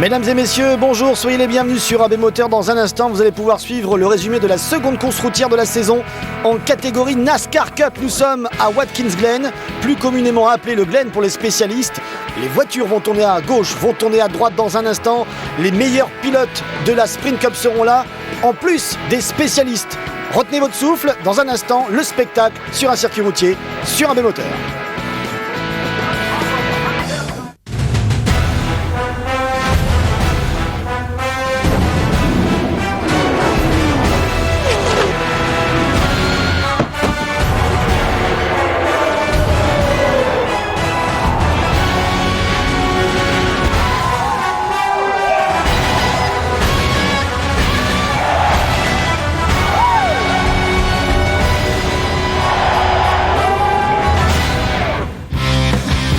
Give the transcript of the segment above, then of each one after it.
Mesdames et messieurs, bonjour, soyez les bienvenus sur AB Moteur. Dans un instant, vous allez pouvoir suivre le résumé de la seconde course routière de la saison en catégorie NASCAR Cup. Nous sommes à Watkins Glen, plus communément appelé le Glen pour les spécialistes. Les voitures vont tourner à gauche, vont tourner à droite dans un instant. Les meilleurs pilotes de la Sprint Cup seront là, en plus des spécialistes. Retenez votre souffle, dans un instant, le spectacle sur un circuit routier, sur AB Moteur.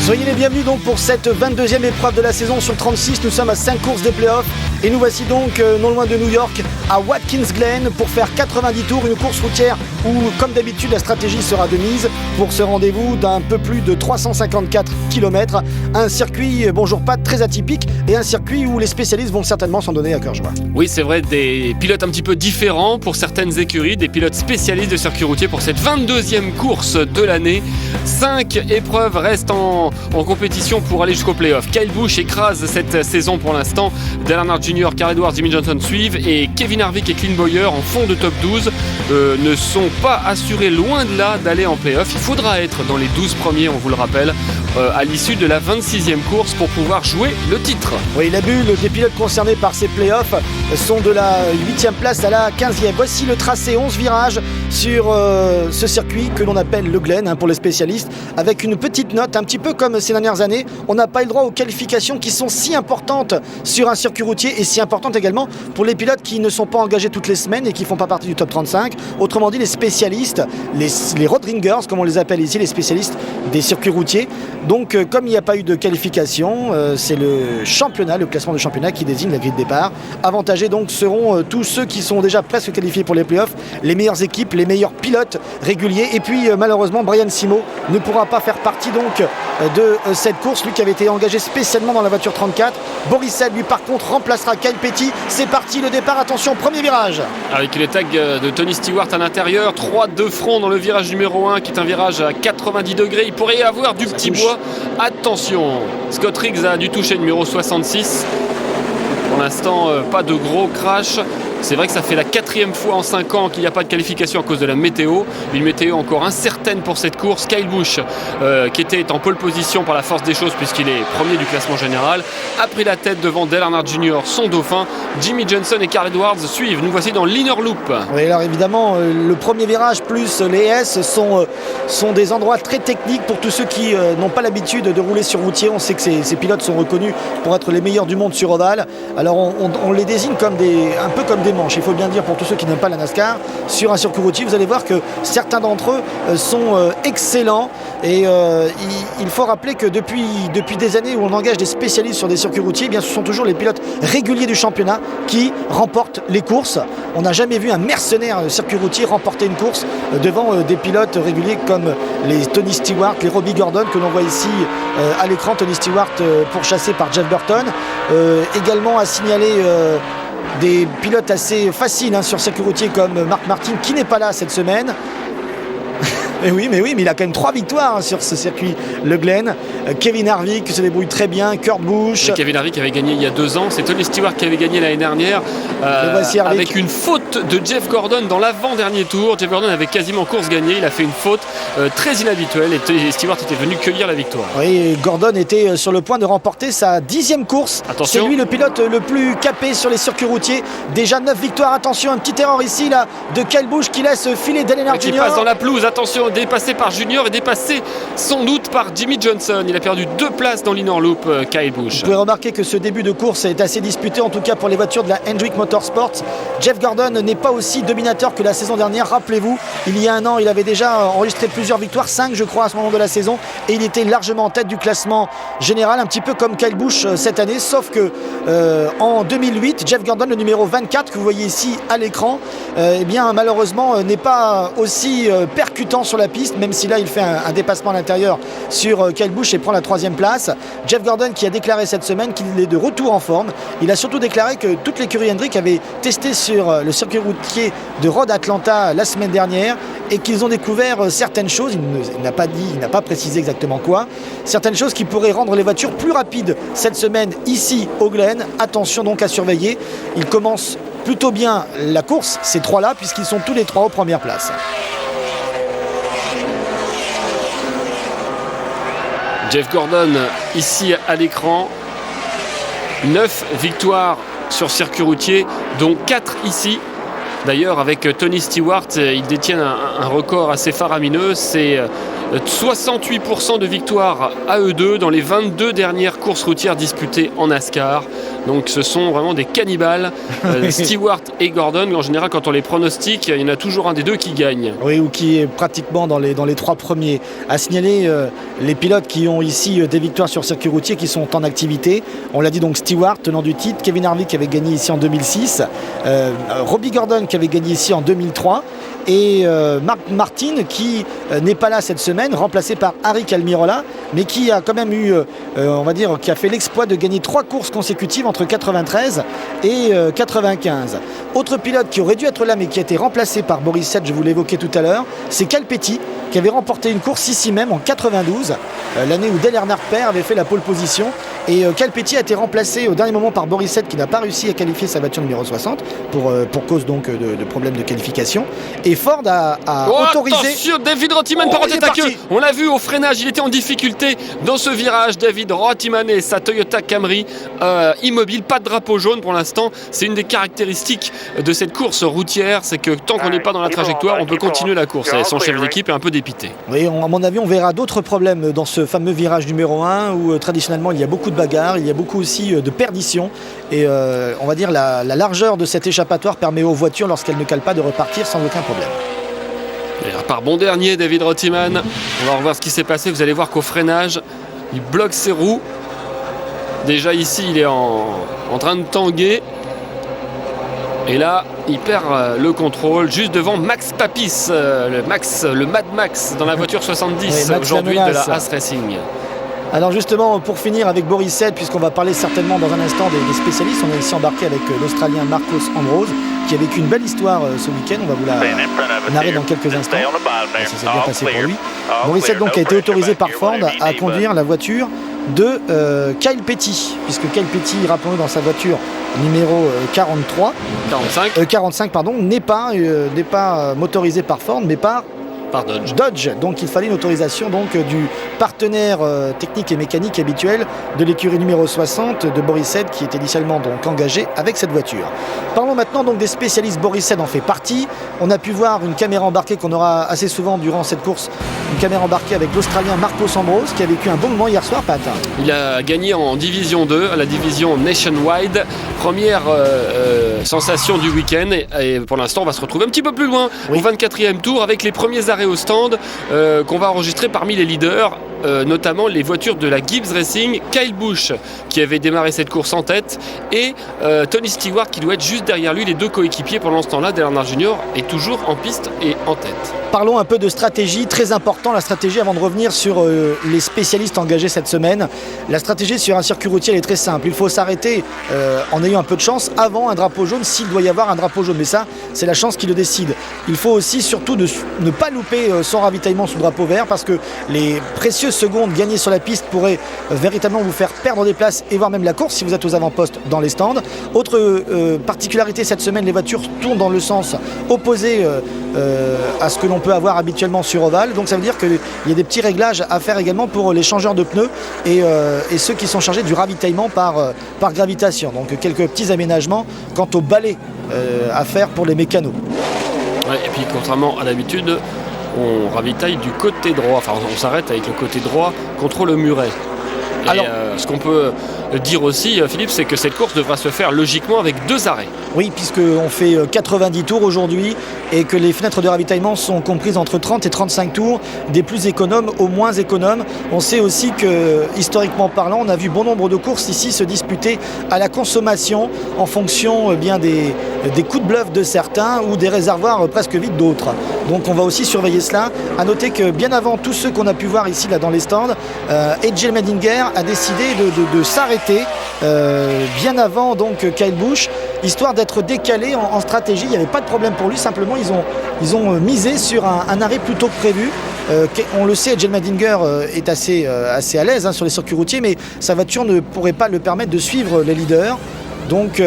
Soyez les bienvenus donc pour cette 22e épreuve de la saison sur 36. Nous sommes à 5 courses des playoffs et nous voici donc non loin de New York à Watkins Glen pour faire 90 tours, une course routière où comme d'habitude la stratégie sera de mise pour ce rendez-vous d'un peu plus de 354 km. Un circuit, bonjour Pat, très atypique et un circuit où les spécialistes vont certainement s'en donner à cœur joie. Oui, c'est vrai, des pilotes un petit peu différents pour certaines écuries, des pilotes spécialistes de circuit routier pour cette 22e course de l'année. 5 épreuves restent en compétition pour aller jusqu'au play-off. Kyle Busch écrase cette saison pour l'instant. Dale Earnhardt Jr., Carl Edwards, Jimmie Johnson suivent et Kevin Harvick et Clint Bowyer en fond de top 12 ne sont pas assurés loin de là d'aller en play-off. Il faudra être dans les 12 premiers, on vous le rappelle, à l'issue de la 26e course pour pouvoir jouer le titre. Oui, la bulle des pilotes concernés par ces playoffs sont de la 8e place à la 15e. Voici le tracé 11 virages sur ce circuit que l'on appelle le Glen pour les spécialistes, avec une petite note, un petit peu comme ces dernières années. On n'a pas eu le droit aux qualifications qui sont si importantes sur un circuit routier et si importantes également pour les pilotes qui ne sont pas engagés toutes les semaines et qui ne font pas partie du top 35. Autrement dit, les spécialistes, les road ringers, comme on les appelle ici, les spécialistes des circuits routiers. Donc, comme il n'y a pas eu de qualification, c'est le championnat, le classement de championnat qui désigne la grille de départ. Avantagés donc seront tous ceux qui sont déjà presque qualifiés pour les playoffs, les meilleures équipes, les meilleurs pilotes réguliers. Et puis, malheureusement, Brian Simo ne pourra pas faire partie donc de cette course, lui qui avait été engagé spécialement dans la voiture 34. Boris Said, lui, par contre, remplacera Kyle Petty. C'est parti, le départ, attention, premier virage. Avec les tags de Tony Stewart à l'intérieur, 3 de front dans le virage numéro 1, qui est un virage à 90 degrés. Il pourrait y avoir du petit bois. Attention, Scott Riggs a dû toucher numéro 66. Pour l'instant, pas de gros crash. C'est vrai que ça fait la 4e fois en 5 ans qu'il n'y a pas de qualification à cause de la météo. Une météo encore incertaine pour cette course. Kyle Busch, qui était en pole position par la force des choses puisqu'il est premier du classement général, a pris la tête devant Dale Earnhardt Jr., son dauphin. Jimmie Johnson et Carl Edwards suivent. Nous voici dans l'inner loop. Oui, alors évidemment, le premier virage plus les S sont des endroits très techniques pour tous ceux qui n'ont pas l'habitude de rouler sur routier. On sait que ces pilotes sont reconnus pour être les meilleurs du monde sur ovale. Alors on les désigne comme un peu comme des manches. Il faut bien dire pour tous ceux qui n'aiment pas la NASCAR, sur un circuit routier, vous allez voir que certains d'entre eux sont excellents. Et il faut rappeler que depuis des années où on engage des spécialistes sur des circuits routiers, eh bien, ce sont toujours les pilotes réguliers du championnat qui remportent les courses. On n'a jamais vu un mercenaire circuit routier remporter une course devant des pilotes réguliers comme les Tony Stewart, les Robbie Gordon que l'on voit ici à l'écran. Tony Stewart pourchassé par Jeff Burton. Également à signaler des pilotes assez faciles sur circuit routier comme Mark Martin qui n'est pas là cette semaine. Mais il a quand même 3 victoires sur ce circuit Le Glen. Kevin Harvick se débrouille très bien, Kurt Busch. Kevin Harvick avait gagné il y a 2 ans, c'est Tony Stewart qui avait gagné l'année dernière avec une faute de Jeff Gordon dans l'avant-dernier tour. Jeff Gordon avait quasiment course gagnée, il a fait une faute très inhabituelle et Stewart était venu cueillir la victoire. Oui, Gordon était sur le point de remporter sa 10e course. Attention. C'est lui le pilote le plus capé sur les circuits routiers. Déjà 9 victoires, attention, une petite erreur ici là de Kyle Busch qui laisse filer Dale Earnhardt Jr. Qui passe dans la pelouse, attention, dépassé par Junior et dépassé sans doute par Jimmie Johnson. Il a perdu 2 places dans l'inner loop, Kyle Busch. Vous pouvez remarquer que ce début de course est assez disputé, en tout cas pour les voitures de la Hendrick Motorsports. Jeff Gordon n'est pas aussi dominateur que la saison dernière. Rappelez-vous, il y a un an, il avait déjà enregistré plusieurs victoires, 5 je crois à ce moment de la saison, et il était largement en tête du classement général, un petit peu comme Kyle Busch cette année, sauf que en 2008, Jeff Gordon, le numéro 24 que vous voyez ici à l'écran, eh bien malheureusement n'est pas aussi percutant sur sur la piste, même si là il fait un dépassement à l'intérieur sur Kyle Busch et prend la 3e place. Jeff Gordon qui a déclaré cette semaine qu'il est de retour en forme. Il a surtout déclaré que toute l'écurie Hendrick avait testé sur le circuit routier de Road Atlanta la semaine dernière et qu'ils ont découvert certaines choses, il n'a pas dit, il n'a pas précisé exactement quoi, certaines choses qui pourraient rendre les voitures plus rapides cette semaine ici au Glen. Attention donc à surveiller. Il commence plutôt bien la course, ces trois-là, puisqu'ils sont tous les trois aux premières places. Jeff Gordon ici à l'écran, 9 victoires sur circuit routier, dont 4 ici. D'ailleurs, avec Tony Stewart, ils détiennent un record assez faramineux. C'est 68% de victoires à eux deux dans les 22 dernières courses routières disputées en NASCAR. Donc ce sont vraiment des cannibales, Stewart et Gordon. En général, quand on les pronostique, il y en a toujours un des deux qui gagne. Oui, ou qui est pratiquement dans les 3 premiers. À signaler les pilotes qui ont ici des victoires sur circuit routier qui sont en activité. On l'a dit donc, Stewart, tenant du titre, Kevin Harvick qui avait gagné ici en 2006, Robbie Gordon qui avait gagné ici en 2003 et Mark Martin qui n'est pas là cette semaine, remplacé par Aric Almirola, mais qui a quand même eu, on va dire, qui a fait l'exploit de gagner 3 courses consécutives entre 93 et 95. Autre pilote qui aurait dû être là mais qui a été remplacé par Boris Said, je vous l'évoquais tout à l'heure, c'est Cal Petty qui avait remporté une course ici même en 92, l'année où Dale Earnhardt père avait fait la pole position, et Cal Petty a été remplacé au dernier moment par Boris Said qui n'a pas réussi à qualifier sa voiture numéro 60 pour cause donc de problèmes de qualification, et Ford a autorisé... Attention, David Rottiman par tête à queue. On l'a vu au freinage, il était en difficulté dans ce virage. David Rottiman et sa Toyota Camry immobile, pas de drapeau jaune pour l'instant. C'est une des caractéristiques de cette course routière, c'est que tant qu'on n'est pas dans la trajectoire, on peut continuer la course. Et son chef d'équipe est un peu dépité. Oui, à mon avis, on verra d'autres problèmes dans ce fameux virage numéro 1 où traditionnellement il y a beaucoup de bagarres, il y a beaucoup aussi de perditions, et on va dire la largeur de cet échappatoire permet aux voitures, lorsqu'elles ne calent pas, de repartir sans aucun problème. Il repart bon dernier, David Rottiman. On va revoir ce qui s'est passé. Vous allez voir qu'au freinage, il bloque ses roues. Déjà ici, il est en train de tanguer. Et là, il perd le contrôle juste devant Max Papis, le Mad Max dans la voiture 70 aujourd'hui de la Haas Racing. Alors justement, pour finir avec Boris Said, puisqu'on va parler certainement dans un instant des spécialistes, on est ici embarqué avec l'Australien Marcos Ambrose, qui a vécu une belle histoire ce week-end. On va vous la narrer dans quelques instants. Ça s'est bien passé pour lui. Boris Said donc a été autorisé par Ford à conduire la voiture de Kyle Petty, puisque Kyle Petty, rappelons-le, dans sa voiture numéro 45 pardon, n'est pas motorisé par Ford, mais par Dodge. Donc il fallait une autorisation du partenaire technique et mécanique habituel de l'écurie numéro 60 de Boris Said, qui est initialement donc engagé avec cette voiture. Parlons maintenant donc des spécialistes. Boris Said en fait partie. On a pu voir une caméra embarquée qu'on aura assez souvent durant cette course, une caméra embarquée avec l'Australien Marcos Ambrose, qui a vécu un bon moment hier soir, Pat. Il a gagné en division 2, à la division Nationwide. Première sensation du week-end, et pour l'instant on va se retrouver un petit peu plus loin, au 24e tour, avec les premiers arrêts au stand qu'on va enregistrer parmi les leaders, notamment les voitures de la Gibbs Racing, Kyle Busch qui avait démarré cette course en tête, et Tony Stewart qui doit être juste derrière lui, les deux coéquipiers pendant ce temps-là. Dale Earnhardt Jr. est toujours en piste et en tête. Parlons un peu de stratégie, très important la stratégie avant de revenir sur les spécialistes engagés cette semaine. La stratégie sur un circuit routier elle est très simple, il faut s'arrêter en ayant un peu de chance avant un drapeau jaune, s'il doit y avoir un drapeau jaune, mais ça c'est la chance qui le décide. Il faut aussi surtout ne pas louper son ravitaillement sous drapeau vert, parce que les précieuses secondes gagnées sur la piste pourraient véritablement vous faire perdre des places et voire même la course si vous êtes aux avant-postes dans les stands. Autre particularité cette semaine, les voitures tournent dans le sens opposé à ce que l'on peut avoir habituellement sur ovale, donc ça veut dire qu'il y a des petits réglages à faire également pour les changeurs de pneus et ceux qui sont chargés du ravitaillement par gravitation, donc quelques petits aménagements quant au balai à faire pour les mécanos. Ouais, et puis contrairement à l'habitude, on ravitaille du côté droit, enfin on s'arrête avec le côté droit contre le muret. Alors, ce qu'on peut dire aussi, Philippe, c'est que cette course devra se faire logiquement avec 2 arrêts. Oui, puisqu'on fait 90 tours aujourd'hui et que les fenêtres de ravitaillement sont comprises entre 30 et 35 tours, des plus économes aux moins économes. On sait aussi que, historiquement parlant, on a vu bon nombre de courses ici se disputer à la consommation en fonction bien des coups de bluff de certains ou des réservoirs presque vides d'autres. Donc on va aussi surveiller cela. À noter que bien avant tous ceux qu'on a pu voir ici là, dans les stands, AJ Allmendinger a décidé de s'arrêter bien avant donc Kyle Busch, histoire d'être décalé en stratégie. Il n'y avait pas de problème pour lui, simplement ils ont misé sur un arrêt plutôt que prévu. On le sait, AJ Allmendinger est assez à l'aise sur les circuits routiers, mais sa voiture ne pourrait pas le permettre de suivre les leaders. Donc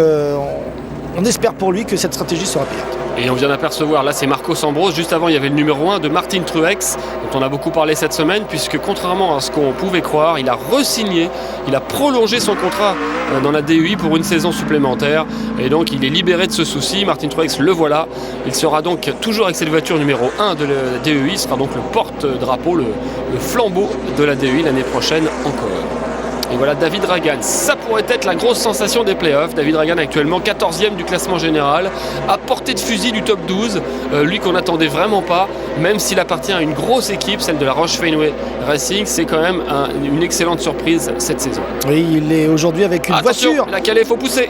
on espère pour lui que cette stratégie sera payante. Et on vient d'apercevoir, là c'est Marcos Ambrose, juste avant il y avait le numéro 1 de Martin Truex, dont on a beaucoup parlé cette semaine, puisque contrairement à ce qu'on pouvait croire, il a re-signé, il a prolongé son contrat dans la DEI pour une saison supplémentaire, et donc il est libéré de ce souci. Martin Truex, le voilà, il sera donc toujours avec cette voiture numéro 1 de la DEI, il sera donc le porte-drapeau, le flambeau de la DEI l'année prochaine encore. Et voilà David Ragan, ça pourrait être la grosse sensation des playoffs. David Ragan actuellement 14e du classement général, à portée de fusil du top 12, lui qu'on n'attendait vraiment pas, même s'il appartient à une grosse équipe, celle de la Roche Fenway Racing, c'est quand même une excellente surprise cette saison. Oui, il est aujourd'hui avec une voiture. La Calais, faut pousser.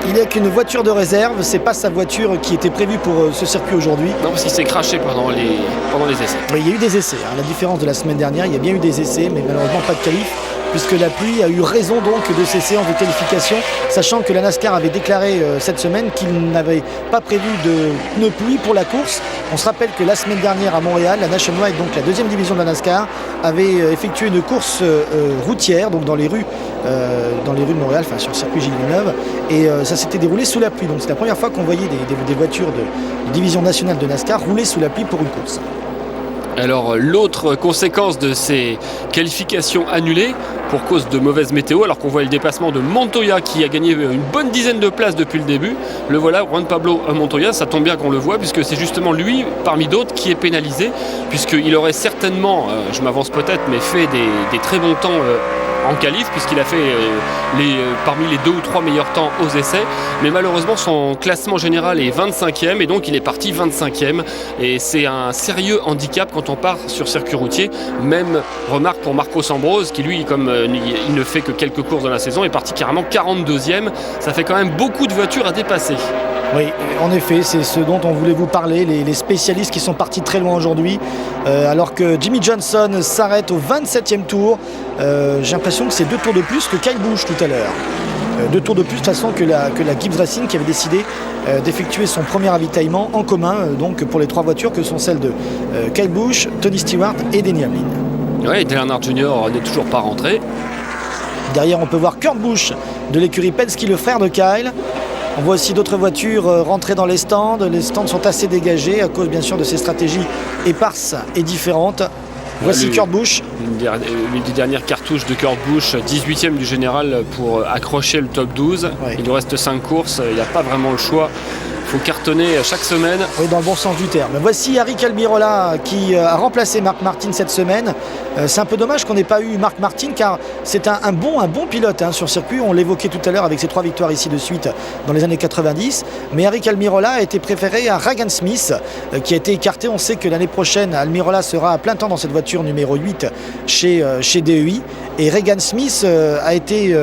Il est avec une voiture de réserve, c'est pas sa voiture qui était prévue pour ce circuit aujourd'hui. Non, parce qu'il s'est craché pendant les essais. Oui, il y a eu des essais, la différence de la semaine dernière, il y a bien eu des essais, mais malheureusement pas de qualif, puisque la pluie a eu raison donc de ces séances de qualification, sachant que la NASCAR avait déclaré cette semaine qu'il n'avait pas prévu de pneus pluie pour la course. On se rappelle que la semaine dernière à Montréal, la Nationwide, donc la deuxième division de la NASCAR, avait effectué une course routière, donc dans les rues de Montréal, enfin sur le circuit Gilles Villeneuve, et ça s'était déroulé sous la pluie. Donc c'est la première fois qu'on voyait des voitures de division nationale de NASCAR rouler sous la pluie pour une course. Alors l'autre conséquence de ces qualifications annulées pour cause de mauvaise météo, alors qu'on voit le dépassement de Montoya qui a gagné une bonne dizaine de places depuis le début, le voilà, Juan Pablo Montoya, ça tombe bien qu'on le voit puisque c'est justement lui parmi d'autres qui est pénalisé, puisqu'il aurait certainement, je m'avance peut-être, mais fait des très bons temps en qualif, puisqu'il a fait parmi les 2 ou 3 meilleurs temps aux essais, mais malheureusement son classement général est 25e et donc il est parti 25e, et c'est un sérieux handicap quand on part sur circuit routier. Même remarque pour Marcos Ambrose qui lui, comme il ne fait que quelques courses dans la saison, est parti carrément 42e. Ça fait quand même beaucoup de voitures à dépasser. Oui, en effet, c'est ce dont on voulait vous parler, les spécialistes qui sont partis très loin aujourd'hui, alors que Jimmy Johnson s'arrête au 27e tour. J'ai l'impression que c'est 2 tours de plus que Kyle Busch tout à l'heure. 2 tours de plus de toute façon que la Gibbs Racing, qui avait décidé d'effectuer son premier ravitaillement en commun, donc pour les 3 voitures que sont celles de Kyle Busch, Tony Stewart et Denny Hamlin. Oui, Dale Earnhardt Jr. n'est toujours pas rentré. Derrière, on peut voir Kurt Busch de l'écurie Penske, le frère de Kyle. On voit aussi d'autres voitures rentrer dans les stands. Les stands sont assez dégagés à cause bien sûr de ces stratégies éparses et différentes. Voici Kurt Busch. Une des dernières cartouches de Kurt Busch, 18e du général pour accrocher le top 12. Ouais. Il lui reste 5 courses, il n'y a pas vraiment le choix. Il faut cartonner chaque semaine. Oui, dans le bon sens du terme. Voici Aric Almirola qui a remplacé Marc Martin cette semaine. C'est un peu dommage qu'on n'ait pas eu Marc Martin, car c'est un bon pilote sur circuit. On l'évoquait tout à l'heure avec ses 3 victoires ici de suite dans les années 90. Mais Aric Almirola a été préféré à Regan Smith qui a été écarté. On sait que l'année prochaine, Almirola sera à plein temps dans cette voiture numéro 8 chez DEI. Et Regan Smith a été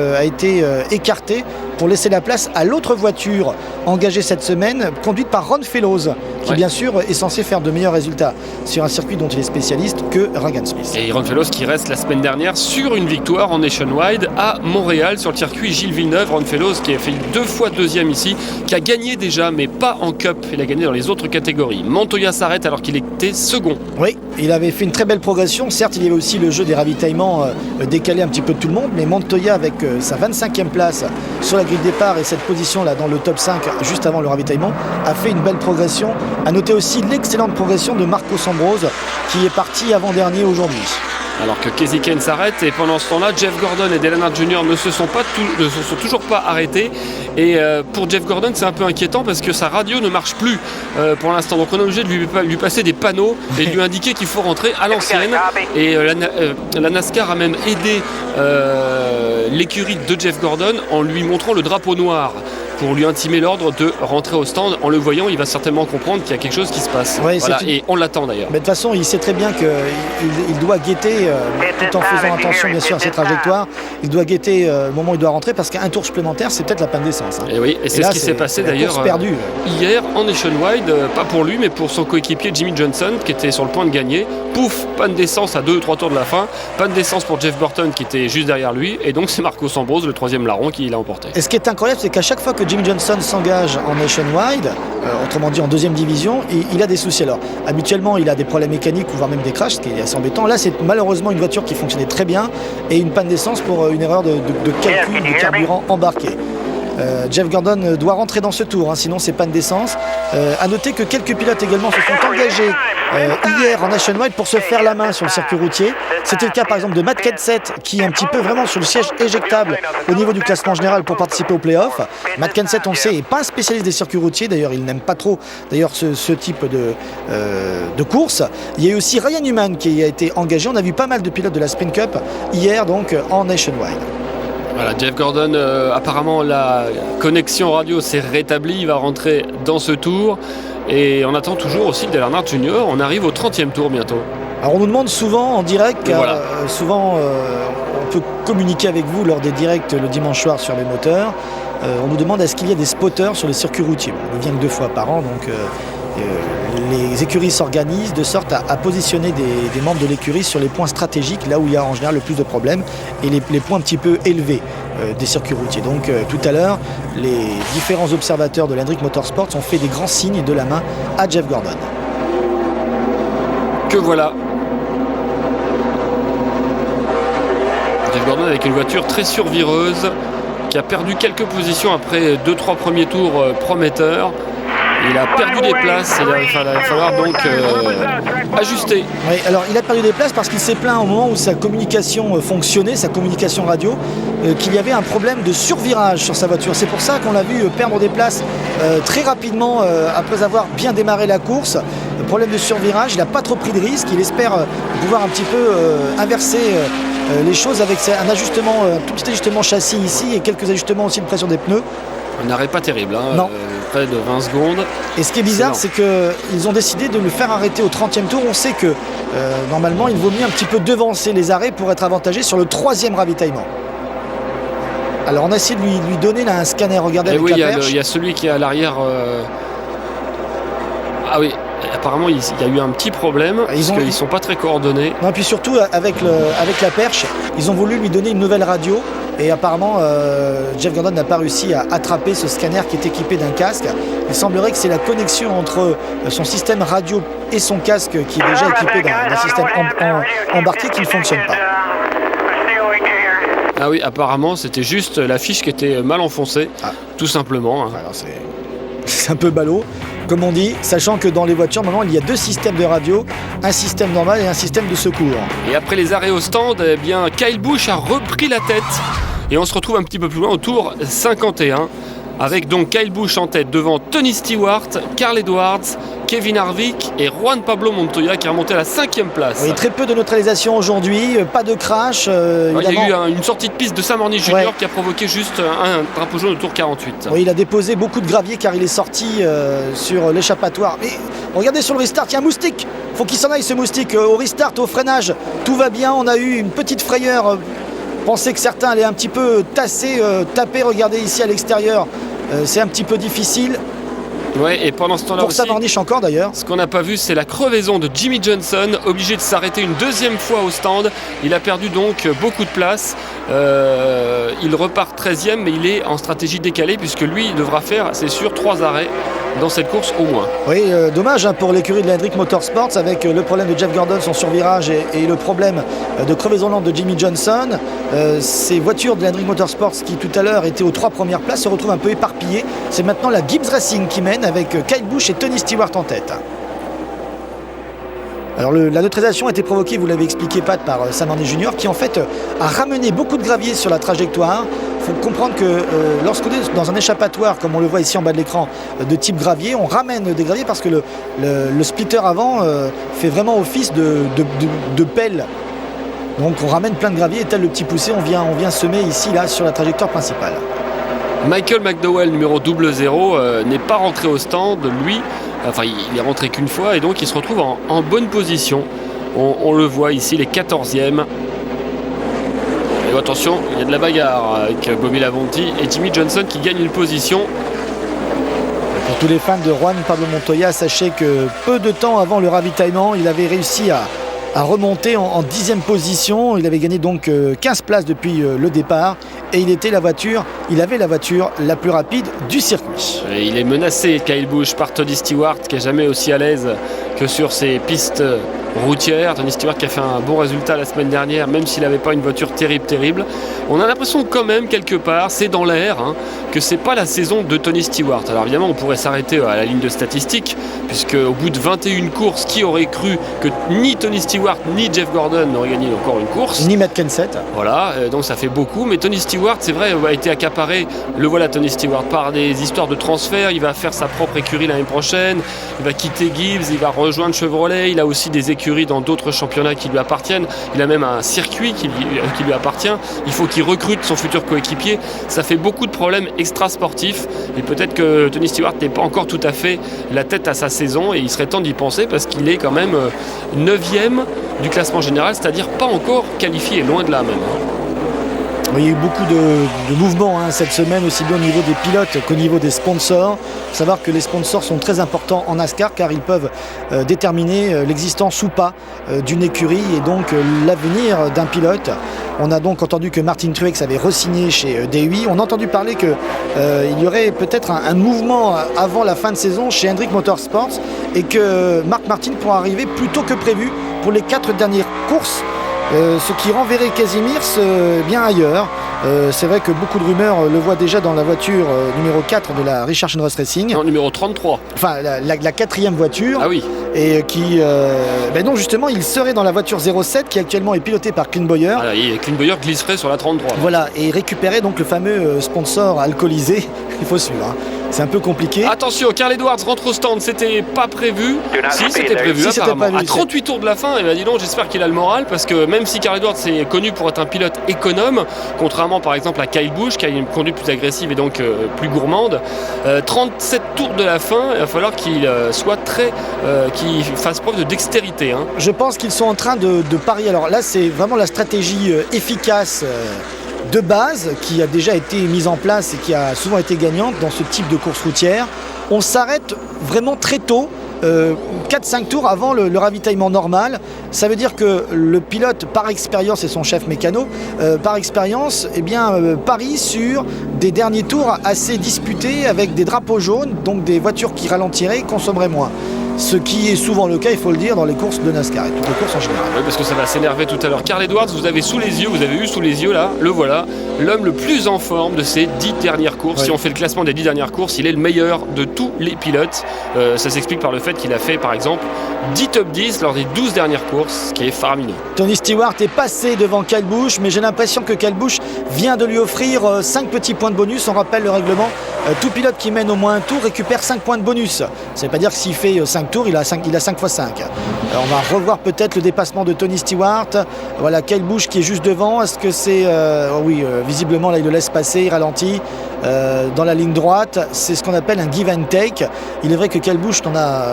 écarté pour laisser la place à l'autre voiture engagée cette semaine, conduite par Ron Fellows, qui bien sûr est censé faire de meilleurs résultats sur un circuit dont il est spécialiste que Regan Smith. Et Ron Fellows qui reste la semaine dernière sur une victoire en Nationwide à Montréal sur le circuit Gilles Villeneuve. Ron Fellows qui a fait 2 fois 2e ici, qui a gagné déjà mais pas en Cup, il a gagné dans les autres catégories. Montoya s'arrête alors qu'il était second. Oui, il avait fait une très belle progression, certes il y avait aussi le jeu des ravitaillements décalé un petit peu de tout le monde, mais Montoya avec sa 25e place sur la grille de départ et cette position là dans le top 5 juste avant le ravitaillement a fait une belle progression. À noter aussi l'excellente progression de Marcos Ambrose qui est parti avant-dernier aujourd'hui. Alors que Kasey Kahne s'arrête et pendant ce temps-là, Jeff Gordon et Dale Earnhardt Jr. ne se sont toujours pas arrêtés. Et pour Jeff Gordon, c'est un peu inquiétant parce que sa radio ne marche plus pour l'instant. Donc on est obligé de lui passer des panneaux et de lui indiquer qu'il faut rentrer à l'ancienne. Et la NASCAR a même aidé l'écurie de Jeff Gordon en lui montrant le drapeau noir pour lui intimer l'ordre de rentrer au stand. En le voyant, il va certainement comprendre qu'il y a quelque chose qui se passe. Ouais, voilà, et on l'attend d'ailleurs. Mais de toute façon, il sait très bien qu'il doit guetter, tout en faisant attention bien sûr à ses trajectoires, il doit guetter le moment où il doit rentrer parce qu'un tour supplémentaire, c'est peut-être la panne d'essence. Et oui, et c'est ce qui s'est passé d'ailleurs hier en Nationwide, pas pour lui, mais pour son coéquipier Jimmy Johnson qui était sur le point de gagner. Pouf, panne d'essence à 2-3 tours de la fin. Panne d'essence pour Jeff Burton qui était juste derrière lui. Et donc c'est Marcos Ambrose, le 3e larron, qui l'a emporté. Et ce qui est incroyable, c'est qu'à chaque fois que Jimmy Johnson s'engage en Nationwide, autrement dit en 2e division, il a des soucis. Alors habituellement il a des problèmes mécaniques ou voire même des crashs, ce qui est assez embêtant. Là c'est malheureusement une voiture qui fonctionnait très bien et une panne d'essence pour une erreur de calcul de carburant embarqué. Jeff Gordon doit rentrer dans ce tour, sinon c'est panne d'essence. À noter que quelques pilotes également se sont engagés hier en Nationwide pour se faire la main sur le circuit routier. C'était le cas par exemple de Matt Kenseth qui est un petit peu vraiment sur le siège éjectable au niveau du classement général pour participer aux playoffs. Matt Kenseth, on le sait, n'est pas un spécialiste des circuits routiers, d'ailleurs il n'aime pas trop ce type de course. Il y a eu aussi Ryan Newman qui a été engagé. On a vu pas mal de pilotes de la Sprint Cup hier donc en Nationwide. Voilà, Jeff Gordon, apparemment la connexion radio s'est rétablie, il va rentrer dans ce tour et on attend toujours aussi Dale Earnhardt Jr. On arrive au 30e tour bientôt. Alors on nous demande souvent en direct, voilà. Souvent on peut communiquer avec vous lors des directs le dimanche soir sur les moteurs. On nous demande est-ce qu'il y a des spotters sur les circuits routiers. On ne vient que 2 fois par an, donc les écuries s'organisent de sorte à positionner des membres de l'écurie sur les points stratégiques, là où il y a en général le plus de problèmes, et les points un petit peu élevés des circuits routiers. Donc tout à l'heure, les différents observateurs de l'Hendrick Motorsports ont fait des grands signes de la main à Jeff Gordon. Que voilà. Jeff Gordon avec une voiture très survireuse qui a perdu quelques positions après 2-3 premiers tours prometteurs. Il a perdu des places et il va falloir donc ajuster. Oui, alors il a perdu des places parce qu'il s'est plaint au moment où sa communication fonctionnait, sa communication radio, qu'il y avait un problème de survirage sur sa voiture. C'est pour ça qu'on l'a vu perdre des places très rapidement après avoir bien démarré la course. Le problème de survirage, il n'a pas trop pris de risque. Il espère pouvoir un petit peu inverser les choses avec un ajustement, un tout petit ajustement châssis ici et quelques ajustements aussi de pression des pneus. Un arrêt pas terrible, non. Près de 20 secondes. Et ce qui est bizarre, c'est qu'ils ont décidé de le faire arrêter au 30e tour. On sait que normalement, il vaut mieux un petit peu devancer les arrêts pour être avantagé sur le 3e ravitaillement. Alors on a essayé de lui donner là, un scanner, regardez avec la perche. Il y a celui qui est à l'arrière. Ah oui, apparemment il y a eu un petit problème parce qu'ils ne sont pas très coordonnés. Non, et puis surtout avec la perche, ils ont voulu lui donner une nouvelle radio. Et apparemment, Jeff Gordon n'a pas réussi à attraper ce scanner qui est équipé d'un casque. Il semblerait que c'est la connexion entre son système radio et son casque qui est déjà équipé d'un système embarqué qui ne fonctionne pas. Ah oui, apparemment, c'était juste la fiche qui était mal enfoncée, tout simplement. Alors c'est un peu ballot, comme on dit, sachant que dans les voitures, maintenant, il y a 2 systèmes de radio, un système normal et un système de secours. Et après les arrêts au stand, eh bien, Kyle Busch a repris la tête. Et on se retrouve un petit peu plus loin au tour 51, avec donc Kyle Busch en tête devant Tony Stewart, Carl Edwards, Kevin Harvick et Juan Pablo Montoya qui est remonté à la 5e place. Oui, très peu de neutralisation aujourd'hui, pas de crash. Il y a eu une sortie de piste de Sam Hornish Jr. qui a provoqué juste un drapeau jaune au tour 48. Oui, il a déposé beaucoup de gravier car il est sorti sur l'échappatoire. Mais regardez sur le restart, il y a un moustique. Faut qu'il s'en aille ce moustique. Au restart, au freinage, tout va bien. On a eu une petite frayeur. Pensez que certains allaient un petit peu taper. Regardez ici à l'extérieur, c'est un petit peu difficile. Ouais, et pendant ce temps-là pour aussi, Sam Hornish encore d'ailleurs. Ce qu'on n'a pas vu, c'est la crevaison de Jimmy Johnson, obligé de s'arrêter une 2e fois au stand. Il a perdu donc beaucoup de place. Il repart 13e, mais il est en stratégie décalée puisque lui, il devra faire, c'est sûr, 3 arrêts dans cette course au moins. Oui, dommage pour l'écurie de l'Hendrick Motorsports avec le problème de Jeff Gordon, son survirage et le problème de crevaison lente de Jimmy Johnson. Ces voitures de l'Hendrick Motorsports qui tout à l'heure étaient aux 3 premières places se retrouvent un peu éparpillées. C'est maintenant la Gibbs Racing qui mène avec Kyle Busch et Tony Stewart en tête. Alors la neutralisation a été provoquée, vous l'avez expliqué Pat, par Sam Harney Jr. qui en fait a ramené beaucoup de gravier sur la trajectoire. Il faut comprendre que lorsqu'on est dans un échappatoire, comme on le voit ici en bas de l'écran, de type gravier, on ramène des graviers parce que le splitter avant fait vraiment office de pelle. Donc on ramène plein de gravier et tel le petit poussé, on vient semer ici là sur la trajectoire principale. Michael McDowell, numéro 00, n'est pas rentré au stand, lui. Enfin, il est rentré qu'une fois et donc il se retrouve en bonne position. On le voit ici, les 14e. Et attention, il y a de la bagarre avec Bobby Labonte et Jimmy Johnson qui gagnent une position. Pour tous les fans de Juan Pablo Montoya, sachez que peu de temps avant le ravitaillement, il avait réussi à remonter en 10e position. Il avait gagné donc 15 places depuis le départ et il avait la voiture la plus rapide du circuit. Et il est menacé, Kyle Busch, par Tony Stewart qui n'est jamais aussi à l'aise que sur ses pistes routières. Tony Stewart qui a fait un bon résultat la semaine dernière, même s'il n'avait pas une voiture terrible. On a l'impression quand même quelque part, c'est dans l'air, que c'est pas la saison de Tony Stewart. Alors évidemment on pourrait s'arrêter à la ligne de statistiques, puisque au bout de 21 courses, qui aurait cru que ni Tony Stewart ni Jeff Gordon n'auraient gagné encore une course, ni Matt Kenseth. Voilà, donc ça fait beaucoup, mais Tony Stewart, c'est vrai, a été accaparé, le voilà Tony Stewart, par des histoires de transfert. Il va faire sa propre écurie l'année prochaine, il va quitter Gibbs, il va rejoindre Chevrolet, il a aussi des écuries dans d'autres championnats qui lui appartiennent, il a même un circuit qui lui appartient, il faut qu'il recrute son futur coéquipier. Ça fait beaucoup de problèmes extra-sportifs et peut-être que Tony Stewart n'est pas encore tout à fait la tête à sa saison et il serait temps d'y penser parce qu'il est quand même 9e du classement général, c'est-à-dire pas encore qualifié, loin de là même. Il y a eu beaucoup de mouvements cette semaine, aussi bien au niveau des pilotes qu'au niveau des sponsors. Il faut savoir que les sponsors sont très importants en NASCAR car ils peuvent déterminer l'existence ou pas d'une écurie et donc l'avenir d'un pilote. On a donc entendu que Martin Truex avait re-signé chez Dewey. On a entendu parler qu'il y aurait peut-être un mouvement avant la fin de saison chez Hendrick Motorsports et que Mark Martin pourra arriver plus tôt que prévu pour les 4 dernières courses. Ce qui renverrait Kazimirs bien ailleurs. C'est vrai que beaucoup de rumeurs le voient déjà dans la voiture numéro 4 de la Richard Childress Racing. Non, numéro 33. Enfin, la 4e voiture. Ah oui. Et qui... non, justement, il serait dans la voiture 07 qui actuellement est pilotée par Clint Bowyer. Voilà, et Clint Bowyer glisserait sur la 33. Voilà, et récupérer donc le fameux sponsor alcoolisé. Il faut suivre. C'est un peu compliqué. Attention, Carl Edwards rentre au stand, c'était pas prévu. Si, c'était prévu, apparemment. À 38 tours de la fin, et ben dis donc, j'espère qu'il a le moral, parce que même si Carl Edwards est connu pour être un pilote économe, contrairement par exemple à Kyle Busch, qui a une conduite plus agressive et donc plus gourmande, 37 tours de la fin, il va falloir qu'il soit qu'il fasse preuve de dextérité. Je pense qu'ils sont en train de parier. Alors là, c'est vraiment la stratégie efficace de base qui a déjà été mise en place et qui a souvent été gagnante dans ce type de course routière. On s'arrête vraiment très tôt, 4-5 tours avant le ravitaillement normal. Ça veut dire que le pilote, par expérience, et son chef mécano, par expérience, parie sur des derniers tours assez disputés avec des drapeaux jaunes, donc des voitures qui ralentiraient et consommeraient moins. Ce qui est souvent le cas, il faut le dire, dans les courses de NASCAR et toutes les courses en général. Oui, parce que ça va s'énerver tout à l'heure. Carl Edwards, vous avez eu sous les yeux là, le voilà, l'homme le plus en forme de ces 10 dernières courses. Ouais. Si on fait le classement des 10 dernières courses, il est le meilleur de tous les pilotes. Ça s'explique par le fait qu'il a fait, par exemple, 10 top 10 lors des 12 dernières courses, ce qui est faramineux. Tony Stewart est passé devant Kyle Busch, mais j'ai l'impression que Kyle Busch vient de lui offrir 5 petits points de bonus. On rappelle le règlement, tout pilote qui mène au moins un tour récupère 5 points de bonus. Ça ne veut pas dire que s'il fait 5 tours, il a 5 x 5. Alors on va revoir peut-être le dépassement de Tony Stewart. Voilà, Kyle Busch qui est juste devant. Est-ce que c'est... visiblement là il le laisse passer, il ralentit dans la ligne droite. C'est ce qu'on appelle un give and take. Il est vrai que Kyle Busch n'en a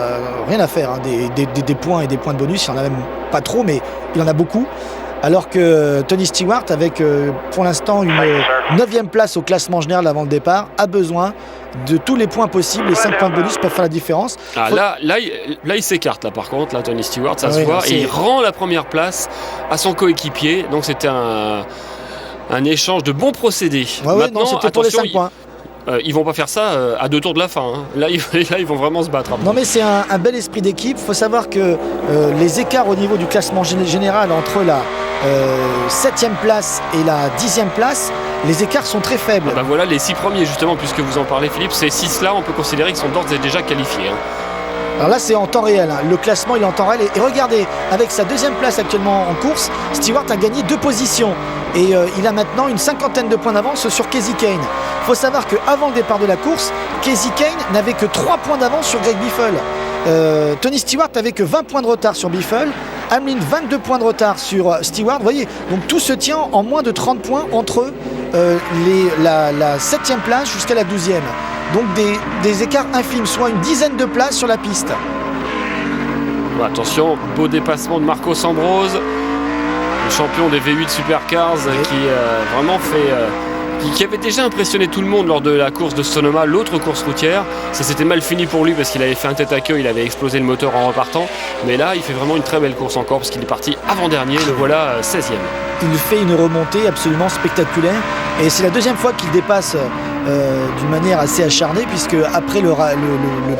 rien à faire, des points et des points de bonus. Il n'en a même pas trop, mais il en a beaucoup. Alors que Tony Stewart, avec pour l'instant une 9e place au classement général avant le départ, a besoin de tous les points possibles. Les 5 points de bonus peuvent faire la différence. Là, il s'écarte par contre, là, Tony Stewart, ça se voit, et il rend la première place à son coéquipier. Donc c'était un échange de bons procédés. Maintenant, c'était pour les 5 points. Ils vont pas faire ça à 2 tours de la fin. Là, ils vont vraiment se battre. Non, mais c'est un bel esprit d'équipe. Il faut savoir que les écarts au niveau du classement général entre la 7e place et la 10e place, les écarts sont très faibles. Voilà les 6 premiers justement, puisque vous en parlez Philippe, ces 6 là on peut considérer qu'ils sont d'ores et déjà qualifiés. Alors là c'est en temps réel, hein. Le classement il est en temps réel et regardez, avec sa deuxième place actuellement en course, Stewart a gagné 2 positions et il a maintenant une 50aine de points d'avance sur Kasey Kahne. Il faut savoir qu'avant le départ de la course, Kasey Kahne n'avait que 3 points d'avance sur Greg Biffle. Tony Stewart n'avait que 20 points de retard sur Biffle, Hamlin 22 points de retard sur Stewart, vous voyez, donc tout se tient en moins de 30 points entre la 7e place jusqu'à la 12e. Donc des écarts infimes, soit une dizaine de places sur la piste. Bon, attention, beau dépassement de Marcos Ambrose, le champion des V8 Supercars, qui vraiment fait... qui avait déjà impressionné tout le monde lors de la course de Sonoma, l'autre course routière. Ça s'était mal fini pour lui parce qu'il avait fait un tête à queue, il avait explosé le moteur en repartant. Mais là, il fait vraiment une très belle course encore parce qu'il est parti avant-dernier, le voilà 16e. Il fait une remontée absolument spectaculaire et c'est la deuxième fois qu'il dépasse d'une manière assez acharnée, puisque après le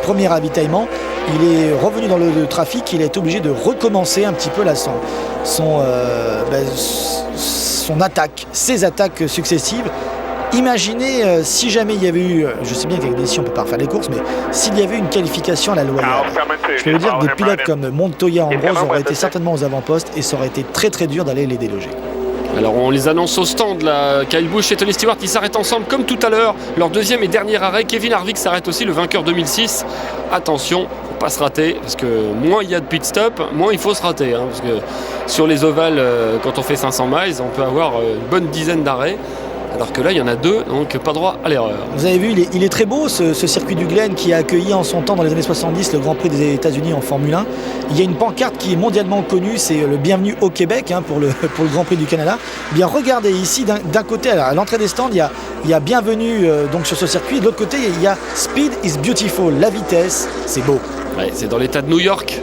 premier ravitaillement, il est revenu dans le trafic, il a été obligé de recommencer un petit peu là son attaque, ses attaques successives. Imaginez si jamais il y avait eu, je sais bien qu'avec des décisions on ne peut pas refaire les courses, mais s'il y avait une qualification à la loyale, je peux vous dire que des pilotes comme Montoya, Ambrose auraient été certainement aux avant-postes et ça aurait été très très dur d'aller les déloger. Alors on les annonce au stand là. Kyle Busch et Tony Stewart qui s'arrêtent ensemble comme tout à l'heure. Leur deuxième et dernier arrêt. Kevin Harvick s'arrête aussi, le vainqueur 2006. Attention, faut pas se rater parce que moins il y a de pit stop, moins il faut se rater. Parce que sur les ovales, quand on fait 500 miles, on peut avoir une bonne dizaine d'arrêts. Alors que là, il y en a 2, donc pas droit à l'erreur. Vous avez vu, il est très beau ce circuit du Glen qui a accueilli en son temps, dans les années 70, le Grand Prix des États-Unis en Formule 1. Il y a une pancarte qui est mondialement connue, c'est le bienvenue au Québec pour le Grand Prix du Canada. Bien, regardez ici, d'un côté, à l'entrée des stands, il y a bienvenue donc sur ce circuit. De l'autre côté, il y a Speed is beautiful, la vitesse, c'est beau. Ouais, c'est dans l'état de New York.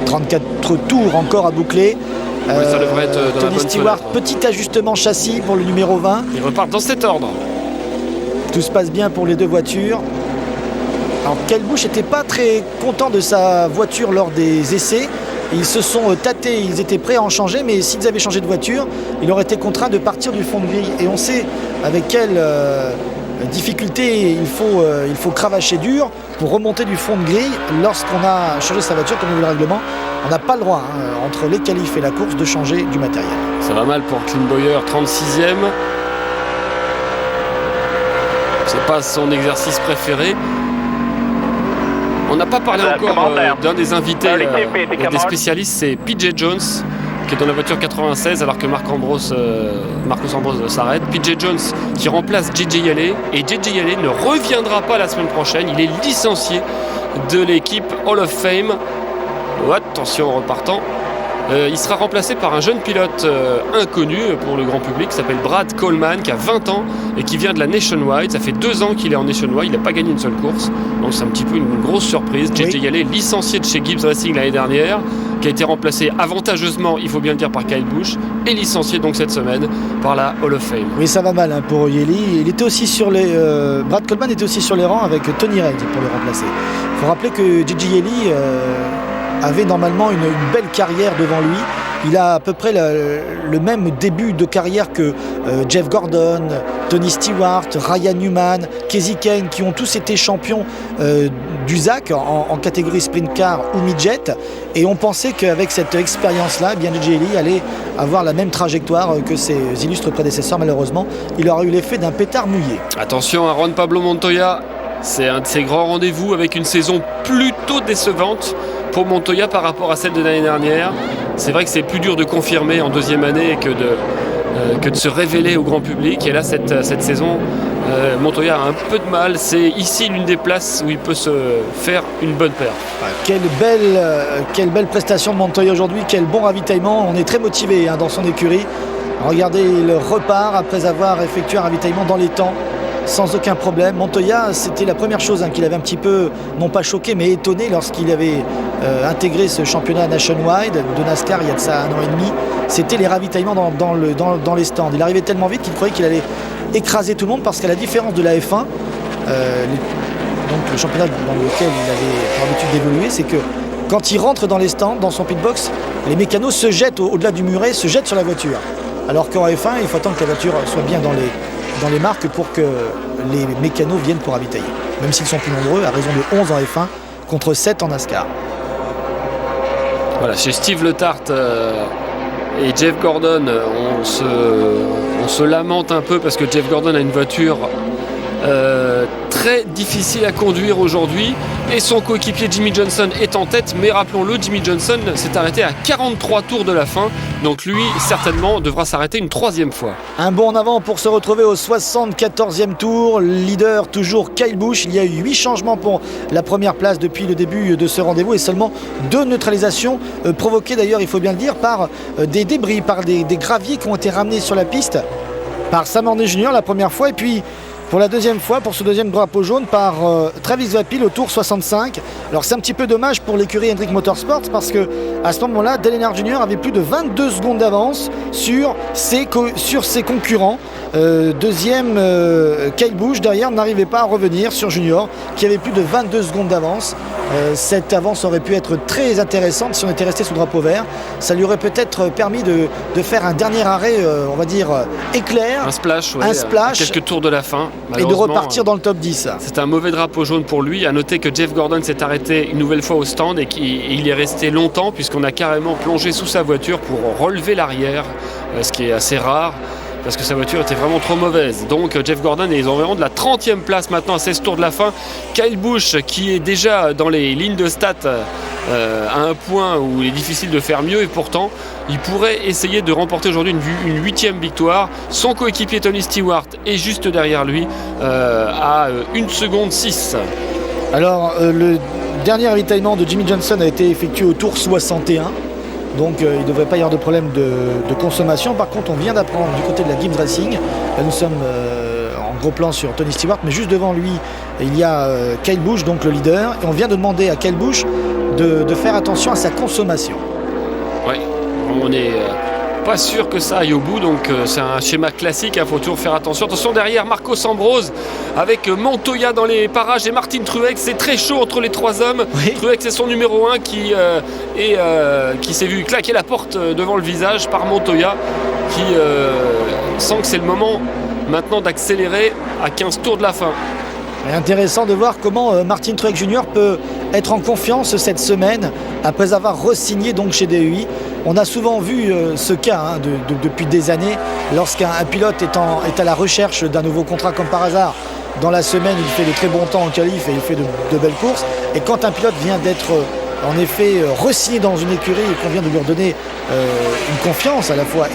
34 tours encore à boucler. Oui, ça devrait être dans Tony Stewart, petit ajustement châssis pour le numéro 20. Ils repartent dans cet ordre. Tout se passe bien pour les 2 voitures. Alors Kyle Busch n'était pas très content de sa voiture lors des essais. Ils se sont tâtés, ils étaient prêts à en changer, mais s'ils avaient changé de voiture, il aurait été contraint de partir du fond de grille. Et on sait avec quelle difficulté il faut cravacher dur pour remonter du fond de grille lorsqu'on a changé sa voiture, comme le règlement. On n'a pas le droit, entre les qualifs et la course, de changer du matériel. Ça va mal pour Clint Bowyer, 36e. C'est pas son exercice préféré. On n'a pas parlé encore d'un des invités, des spécialistes, c'est PJ Jones, qui est dans la voiture 96 alors que Marcos Ambrose s'arrête. PJ Jones qui remplace JJ Yeley, et JJ Yeley ne reviendra pas la semaine prochaine. Il est licencié de l'équipe Hall of Fame. Oh, attention en repartant. Il sera remplacé par un jeune pilote inconnu pour le grand public qui s'appelle Brad Coleman, qui a 20 ans et qui vient de la Nationwide. Ça fait 2 ans qu'il est en Nationwide, il n'a pas gagné une seule course, donc c'est un petit peu une grosse surprise. JJ Yeley, licencié de chez Gibbs Racing l'année dernière, qui a été remplacé avantageusement, il faut bien le dire, par Kyle Busch, et licencié donc cette semaine par la Hall of Fame. Oui, ça va mal pour Yeley. Il était aussi sur Brad Coleman était aussi sur les rangs avec Tony Red pour le remplacer. Il faut rappeler que JJ Yeley avait normalement une belle carrière devant lui. Il a à peu près le même début de carrière que Jeff Gordon, Tony Stewart, Ryan Newman, Kasey Kahne, qui ont tous été champions du ZAC en catégorie sprint car ou midget. Et on pensait qu'avec cette expérience-là, JJ Yeley allait avoir la même trajectoire que ses illustres prédécesseurs. Malheureusement, il aura eu l'effet d'un pétard mouillé. Attention à Juan Pablo Montoya, c'est un de ses grands rendez-vous avec une saison plutôt décevante pour Montoya par rapport à celle de l'année dernière. C'est vrai que c'est plus dur de confirmer en deuxième année que de se révéler au grand public. Et là, cette saison, Montoya a un peu de mal. C'est ici l'une des places où il peut se faire une bonne paire. Quelle belle prestation de Montoya aujourd'hui. Quel bon ravitaillement. On est très motivé dans son écurie. Regardez, il repart après avoir effectué un ravitaillement dans les temps, sans aucun problème. Montoya, c'était la première chose qu'il avait un petit peu, non pas choqué, mais étonné lorsqu'il avait intégré ce championnat Nationwide de NASCAR il y a de ça 1 an et demi. C'était les ravitaillements dans les stands. Il arrivait tellement vite qu'il croyait qu'il allait écraser tout le monde, parce qu'à la différence de la F1, donc le championnat dans lequel il avait pour habitude d'évoluer, c'est que quand il rentre dans les stands, dans son pitbox, les mécanos se jettent au-delà du muret, se jettent sur la voiture. Alors qu'en F1, il faut attendre que la voiture soit bien dans les marques pour que les mécanos viennent pour ravitailler. même s'ils sont plus nombreux, à raison de 11 en F1 contre 7 en NASCAR. Voilà, chez Steve Letarte et Jeff Gordon, on se lamente un peu parce que Jeff Gordon a une voiture très difficile à conduire aujourd'hui et son coéquipier Jimmy Johnson est en tête, mais rappelons-le, Jimmy Johnson s'est arrêté à 43 tours de la fin, donc lui certainement devra s'arrêter une 3e fois. Un bond en avant pour se retrouver au 74e tour, leader toujours Kyle Busch. Il y a eu 8 changements pour la première place depuis le début de ce rendez-vous et seulement 2 neutralisations provoquées d'ailleurs, il faut bien le dire, par des débris, par des graviers qui ont été ramenés sur la piste par Sam Horner Jr. la première fois, et puis pour la deuxième fois, pour ce deuxième drapeau jaune, par Travis Vapil au tour 65. Alors c'est un petit peu dommage pour l'écurie Hendrick Motorsports parce que à ce moment-là, Dale Earnhardt Jr. avait plus de 22 secondes d'avance sur ses concurrents. Deuxième, Kyle Busch derrière n'arrivait pas à revenir sur Junior qui avait plus de 22 secondes d'avance. Cette avance aurait pu être très intéressante si on était resté sous drapeau vert. Ça lui aurait peut-être permis de faire un dernier arrêt, on va dire éclair. Un splash, ouais, à quelques tours de la fin. Et de repartir dans le top 10. C'est un mauvais drapeau jaune pour lui. À noter que Jeff Gordon s'est arrêté une nouvelle fois au stand et qu'il est resté longtemps puisqu'on a carrément plongé sous sa voiture pour relever l'arrière, ce qui est assez rare. Parce que sa voiture était vraiment trop mauvaise. Donc Jeff Gordon est environ de la 30e place maintenant à 16 tours de la fin. Kyle Busch qui est déjà dans les lignes de stats à un point où il est difficile de faire mieux et pourtant il pourrait essayer de remporter aujourd'hui une 8e victoire. Son coéquipier Tony Stewart est juste derrière lui à 1 seconde 6. Alors le dernier ravitaillement de Jimmy Johnson a été effectué au tour 61. Donc il ne devrait pas y avoir de problème de consommation. Par contre, on vient d'apprendre du côté de la Gibbs Racing. Là, nous sommes en gros plan sur Tony Stewart, mais juste devant lui, il y a Kyle Busch, donc le leader. Et on vient de demander à Kyle Busch de faire attention à sa consommation. Oui, on n'est pas sûr que ça aille au bout. Donc c'est un schéma classique, il faut toujours faire attention. Attention derrière, Marcos Ambrose avec Montoya dans les parages et Martin Truex. C'est très chaud entre les 3 hommes. Oui. Truex est son numéro 1 qui s'est vu claquer la porte devant le visage par Montoya qui sent que c'est le moment maintenant d'accélérer à 15 tours de la fin. C'est intéressant de voir comment Martin Truex Jr. peut être en confiance cette semaine après avoir re-signé donc chez DEI. On a souvent vu ce cas depuis des années lorsqu'un pilote est à la recherche d'un nouveau contrat comme par hasard. Dans la semaine, il fait de très bons temps en qualif et il fait de belles courses. Et quand un pilote vient d'être en effet re-signé dans une écurie et qu'on vient de lui redonner une confiance à la fois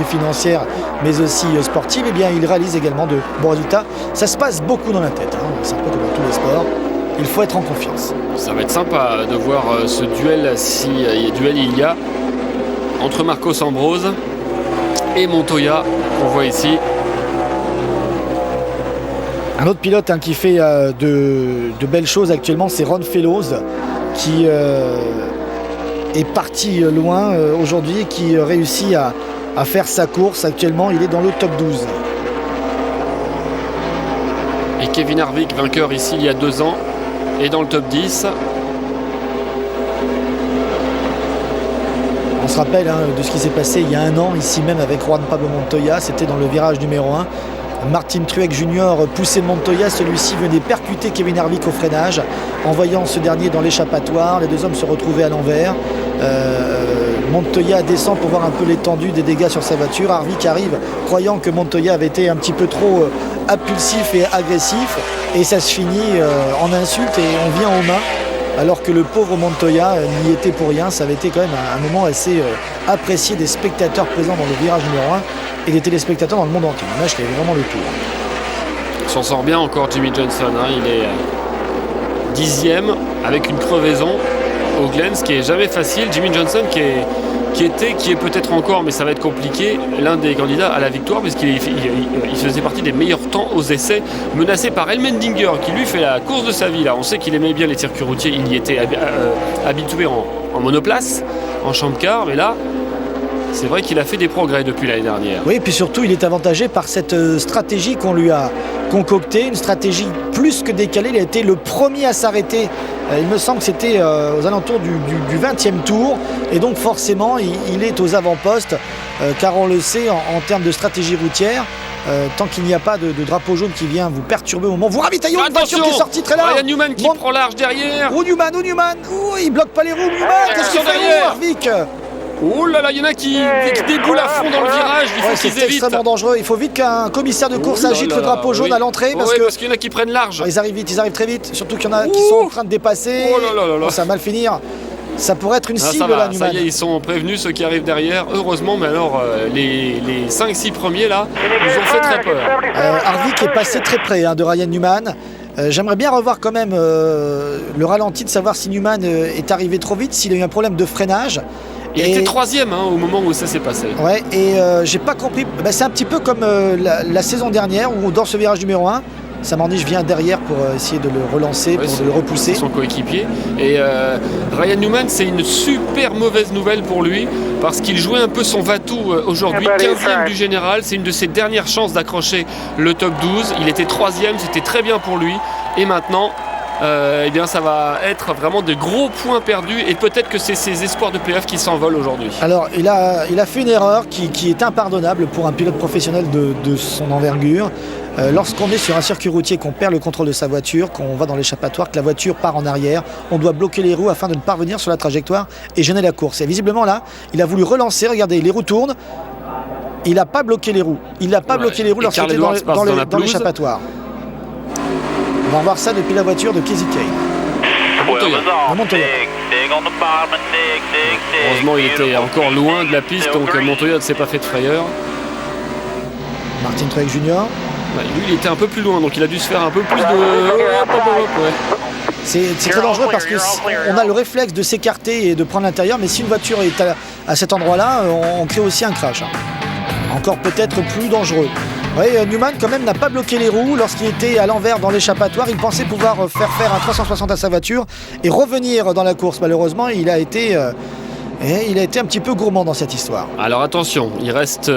financière mais aussi sportive, eh bien il réalise également de bons résultats. Ça se passe beaucoup dans la tête, c'est un peu comme dans tous les sports. Il faut être en confiance. Ça va être sympa de voir ce duel, si duel il y a, entre Marcos Ambrose et Montoya, qu'on voit ici. Un autre pilote qui fait de belles choses actuellement, c'est Ron Fellows, qui est parti loin aujourd'hui et qui réussit à faire sa course. Actuellement, il est dans le top 12. Et Kevin Harvick, vainqueur ici il y a 2 ans, est dans le top 10. On se rappelle de ce qui s'est passé il y a 1 an, ici même avec Juan Pablo Montoya. C'était dans le virage numéro 1. Martin Truex Jr. poussait Montoya, celui-ci venait percuter Kevin Harvick au freinage, envoyant ce dernier dans l'échappatoire. Les 2 hommes se retrouvaient à l'envers. Montoya descend pour voir un peu l'étendue des dégâts sur sa voiture. Harvick arrive croyant que Montoya avait été un petit peu trop impulsif et agressif, et ça se finit en insulte et on vient aux mains, alors que le pauvre Montoya n'y était pour rien. Ça avait été quand même un moment assez apprécié des spectateurs présents dans le virage numéro 1 et des téléspectateurs dans le monde entier. Une image qui avait vraiment le tour. S'en sort bien encore Jimmy Johnson, il est 10e avec une crevaison au Glen, ce qui est jamais facile. Jimmy Johnson qui est peut-être encore, mais ça va être compliqué, l'un des candidats à la victoire, puisqu'il faisait partie des meilleurs temps aux essais, menacé par Elmendinger qui lui fait la course de sa vie. Là, on sait qu'il aimait bien les circuits routiers, il y était habitué en monoplace, en champ de car, mais là C'est vrai qu'il a fait des progrès depuis l'année dernière. Oui, et puis surtout, il est avantagé par cette stratégie qu'on lui a concoctée, une stratégie plus que décalée. Il a été le premier à s'arrêter. Il me semble que c'était aux alentours du 20e tour. Et donc forcément, il est aux avant-postes, car on le sait, en termes de stratégie routière, tant qu'il n'y a pas de drapeau jaune qui vient vous perturber au moment. Vous ravitaillez une voiture qui est sortie très large. Il y a Newman qui prend large derrière. Newman. Il bloque pas les roues. Newman, qu'est-ce qu'il fait derrière, Harvick? Oh là là, il y en a qui déboulent à fond dans le virage. Il faut qu'ils évitent. C'est extrêmement dangereux. Il faut vite qu'un commissaire de course agite le drapeau jaune à l'entrée. Parce qu'il y en a qui prennent large. Ils arrivent vite, ils arrivent très vite. Surtout qu'il y en a qui sont en train de dépasser. Ça va mal finir. Ça pourrait être une cible là, Newman. Ça y est, ils sont prévenus, ceux qui arrivent derrière. Heureusement, mais alors les 5-6 premiers là nous ont fait très peur. Harvick est passé très près de Ryan Newman. J'aimerais bien revoir quand même le ralenti, de savoir si Newman est arrivé trop vite, s'il a eu un problème de freinage. Il était 3e au moment où ça s'est passé. Ouais, et j'ai pas compris. C'est un petit peu comme la saison dernière où dans ce virage numéro 1, Sam Ornish vient derrière pour essayer de le relancer, pour le repousser. C'est son coéquipier. Et Ryan Newman, c'est une super mauvaise nouvelle pour lui parce qu'il jouait un peu son va-tout aujourd'hui, 15e du général. C'est une de ses dernières chances d'accrocher le top 12. Il était 3e, c'était très bien pour lui. Et maintenant, ça va être vraiment de gros points perdus et peut-être que c'est ses espoirs de playoff qui s'envolent aujourd'hui. Alors il a fait une erreur qui est impardonnable pour un pilote professionnel de son envergure. Lorsqu'on est sur un circuit routier, qu'on perd le contrôle de sa voiture, qu'on va dans l'échappatoire, que la voiture part en arrière, on doit bloquer les roues afin de ne pas revenir sur la trajectoire et gêner la course. Et visiblement là, il a voulu relancer, regardez, les roues tournent, il n'a pas bloqué les roues. Il n'a pas bloqué les roues lorsqu'il était dans l'échappatoire. On va voir ça depuis la voiture de Kasey Kahne. Montoya. Heureusement, il était encore loin de la piste, donc Montoya ne s'est pas fait de frayeur. Martin Truex Jr. Lui, il était un peu plus loin, donc il a dû se faire un peu plus de... C'est très dangereux parce qu'on a le réflexe de s'écarter et de prendre l'intérieur, mais si une voiture est à cet endroit-là, on crée aussi un crash. Encore peut-être plus dangereux. Oui, Newman quand même n'a pas bloqué les roues lorsqu'il était à l'envers dans l'échappatoire. Il pensait pouvoir faire un 360 à sa voiture et revenir dans la course. Malheureusement, il a été un petit peu gourmand dans cette histoire. Alors attention, il reste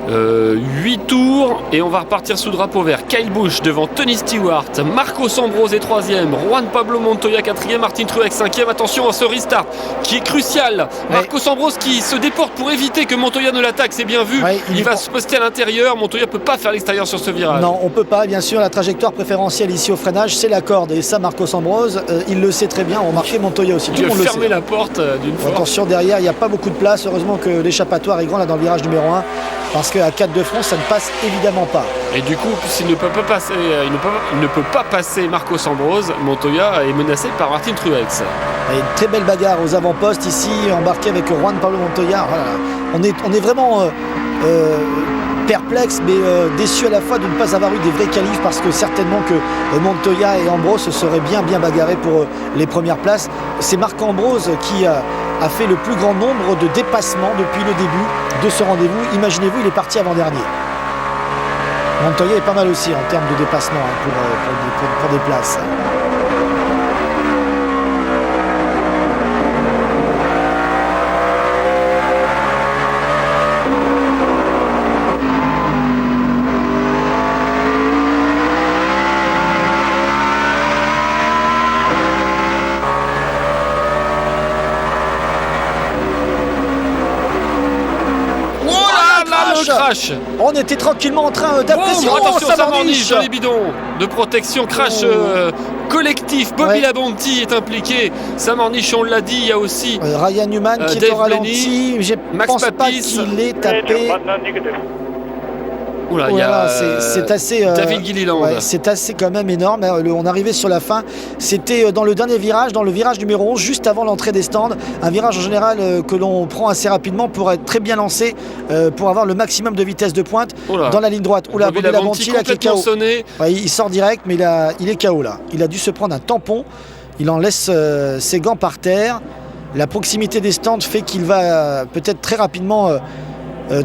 8 tours et on va repartir sous drapeau vert. Kyle Busch devant Tony Stewart, Marcos Ambrose est 3e, Juan Pablo Montoya 4e, Martin Truex 5e. Attention à ce restart qui est crucial. Marcos Ambrose qui se déporte pour éviter que Montoya ne l'attaque, c'est bien vu. Il va se poster à l'intérieur. Montoya peut pas faire l'extérieur sur ce virage. Non, on peut pas. Bien sûr, la trajectoire préférentielle ici au freinage, c'est la corde. Et ça, Marcos Ambrose, il le sait très bien. On remarquait Montoya aussi. Il a fermé la porte d'une fois. Attention, derrière, il n'y a pas beaucoup de place. Heureusement que l'échappatoire est grand là dans le virage numéro 1. Parce qu'à 4 de front, ça ne passe évidemment pas. Et du coup, s'il ne peut pas passer, il ne peut pas passer Marcos Ambrose, Montoya est menacé par Martin Truex. Et une très belle bagarre aux avant-postes ici, embarqué avec Juan Pablo Montoya. Voilà. On est vraiment perplexe, mais déçu à la fois de ne pas avoir eu des vrais qualifs, parce que certainement que Montoya et Ambrose se seraient bien bagarrés pour les premières places. C'est Marc Ambrose qui a fait le plus grand nombre de dépassements depuis le début de ce rendez-vous. Imaginez-vous, il est parti avant-dernier. Montoya est pas mal aussi en termes de dépassement pour des places. Crash. On était tranquillement en train d'apprécier. Attention, Sam Ornish dans les bidons de protection, crash collectif. Bobby Labonte est impliqué. Sam Ornish, on l'a dit, il y a aussi Ryan Newman qui est au ralenti. Je pense pas qu'il ait tapé. Oula, c'est assez. David Gilliland. C'est assez quand même énorme. On arrivait sur la fin. C'était dans le dernier virage, dans le virage numéro 11, juste avant l'entrée des stands. Un virage en général que l'on prend assez rapidement pour être très bien lancé, pour avoir le maximum de vitesse de pointe dans la ligne droite. Bobby Labonte qui est KO. Il sort direct, mais il est KO là. Il a dû se prendre un tampon. Il en laisse ses gants par terre. La proximité des stands fait qu'il va peut-être très rapidement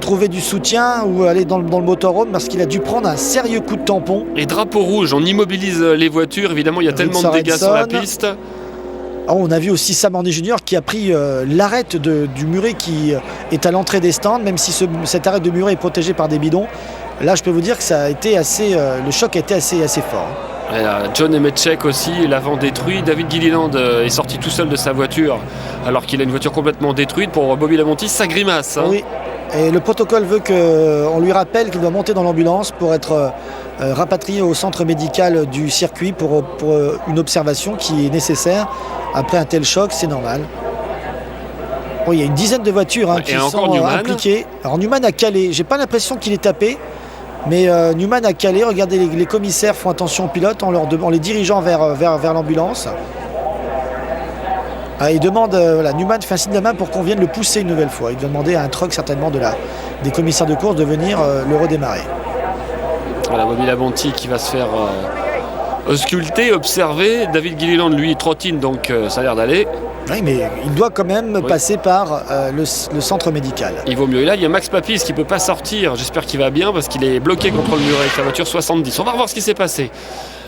trouver du soutien ou aller dans le motorhome, parce qu'il a dû prendre un sérieux coup de tampon. Et drapeau rouge, on immobilise les voitures, évidemment il y a tellement de dégâts sur la piste. On a vu aussi Sam Hornet Junior qui a pris l'arête du muret qui est à l'entrée des stands, même si cette arête de muret est protégée par des bidons. Là, je peux vous dire que ça a été le choc a été assez fort. Et là, John Nemechek aussi, l'avant détruit. David Gilliland est sorti tout seul de sa voiture alors qu'il a une voiture complètement détruite. Pour Bobby Labonte, ça grimace. Oui, et le protocole veut qu'on lui rappelle qu'il doit monter dans l'ambulance pour être rapatrié au centre médical du circuit pour une observation qui est nécessaire. Après un tel choc, c'est normal. Bon, il y a une dizaine de voitures qui sont impliquées. Alors Newman a calé. J'ai pas l'impression qu'il est tapé, mais Newman a calé. Regardez, les commissaires font attention aux pilotes en les dirigeant vers l'ambulance. Il demande, Newman fait un signe de main pour qu'on vienne le pousser une nouvelle fois. Il doit demander à un truck certainement des commissaires de course de venir le redémarrer. Voilà, Bobby Labonte qui va se faire ausculter, observer. David Gilliland, lui, trottine, donc ça a l'air d'aller. Oui, mais il doit quand même passer par le centre médical. Il vaut mieux. Et là, il y a Max Papis qui ne peut pas sortir. J'espère qu'il va bien parce qu'il est bloqué contre le muret avec la voiture 70. On va revoir ce qui s'est passé.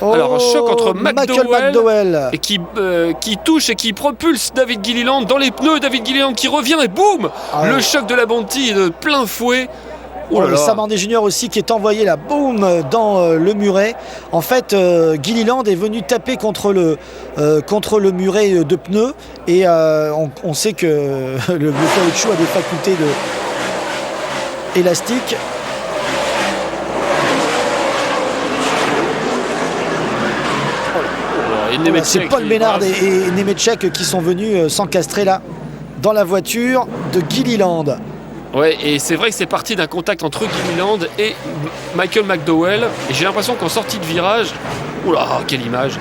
Alors, un choc entre McDowell et qui touche et qui propulse David Gilliland dans les pneus. David Gilliland qui revient et boum, le choc de Labonte de plein fouet. Sam Hornet Junior aussi qui est envoyé là, boum, dans le muret. En fait, Gilliland est venu taper contre le muret de pneus et on sait que le caoutchouc a des facultés élastiques. C'est Paul Ménard et Nemechek qui sont venus s'encastrer là dans la voiture de Gilliland. Ouais, et c'est vrai que c'est parti d'un contact entre Gilliland et Michael McDowell. Et j'ai l'impression qu'en sortie de virage, oula, quelle image!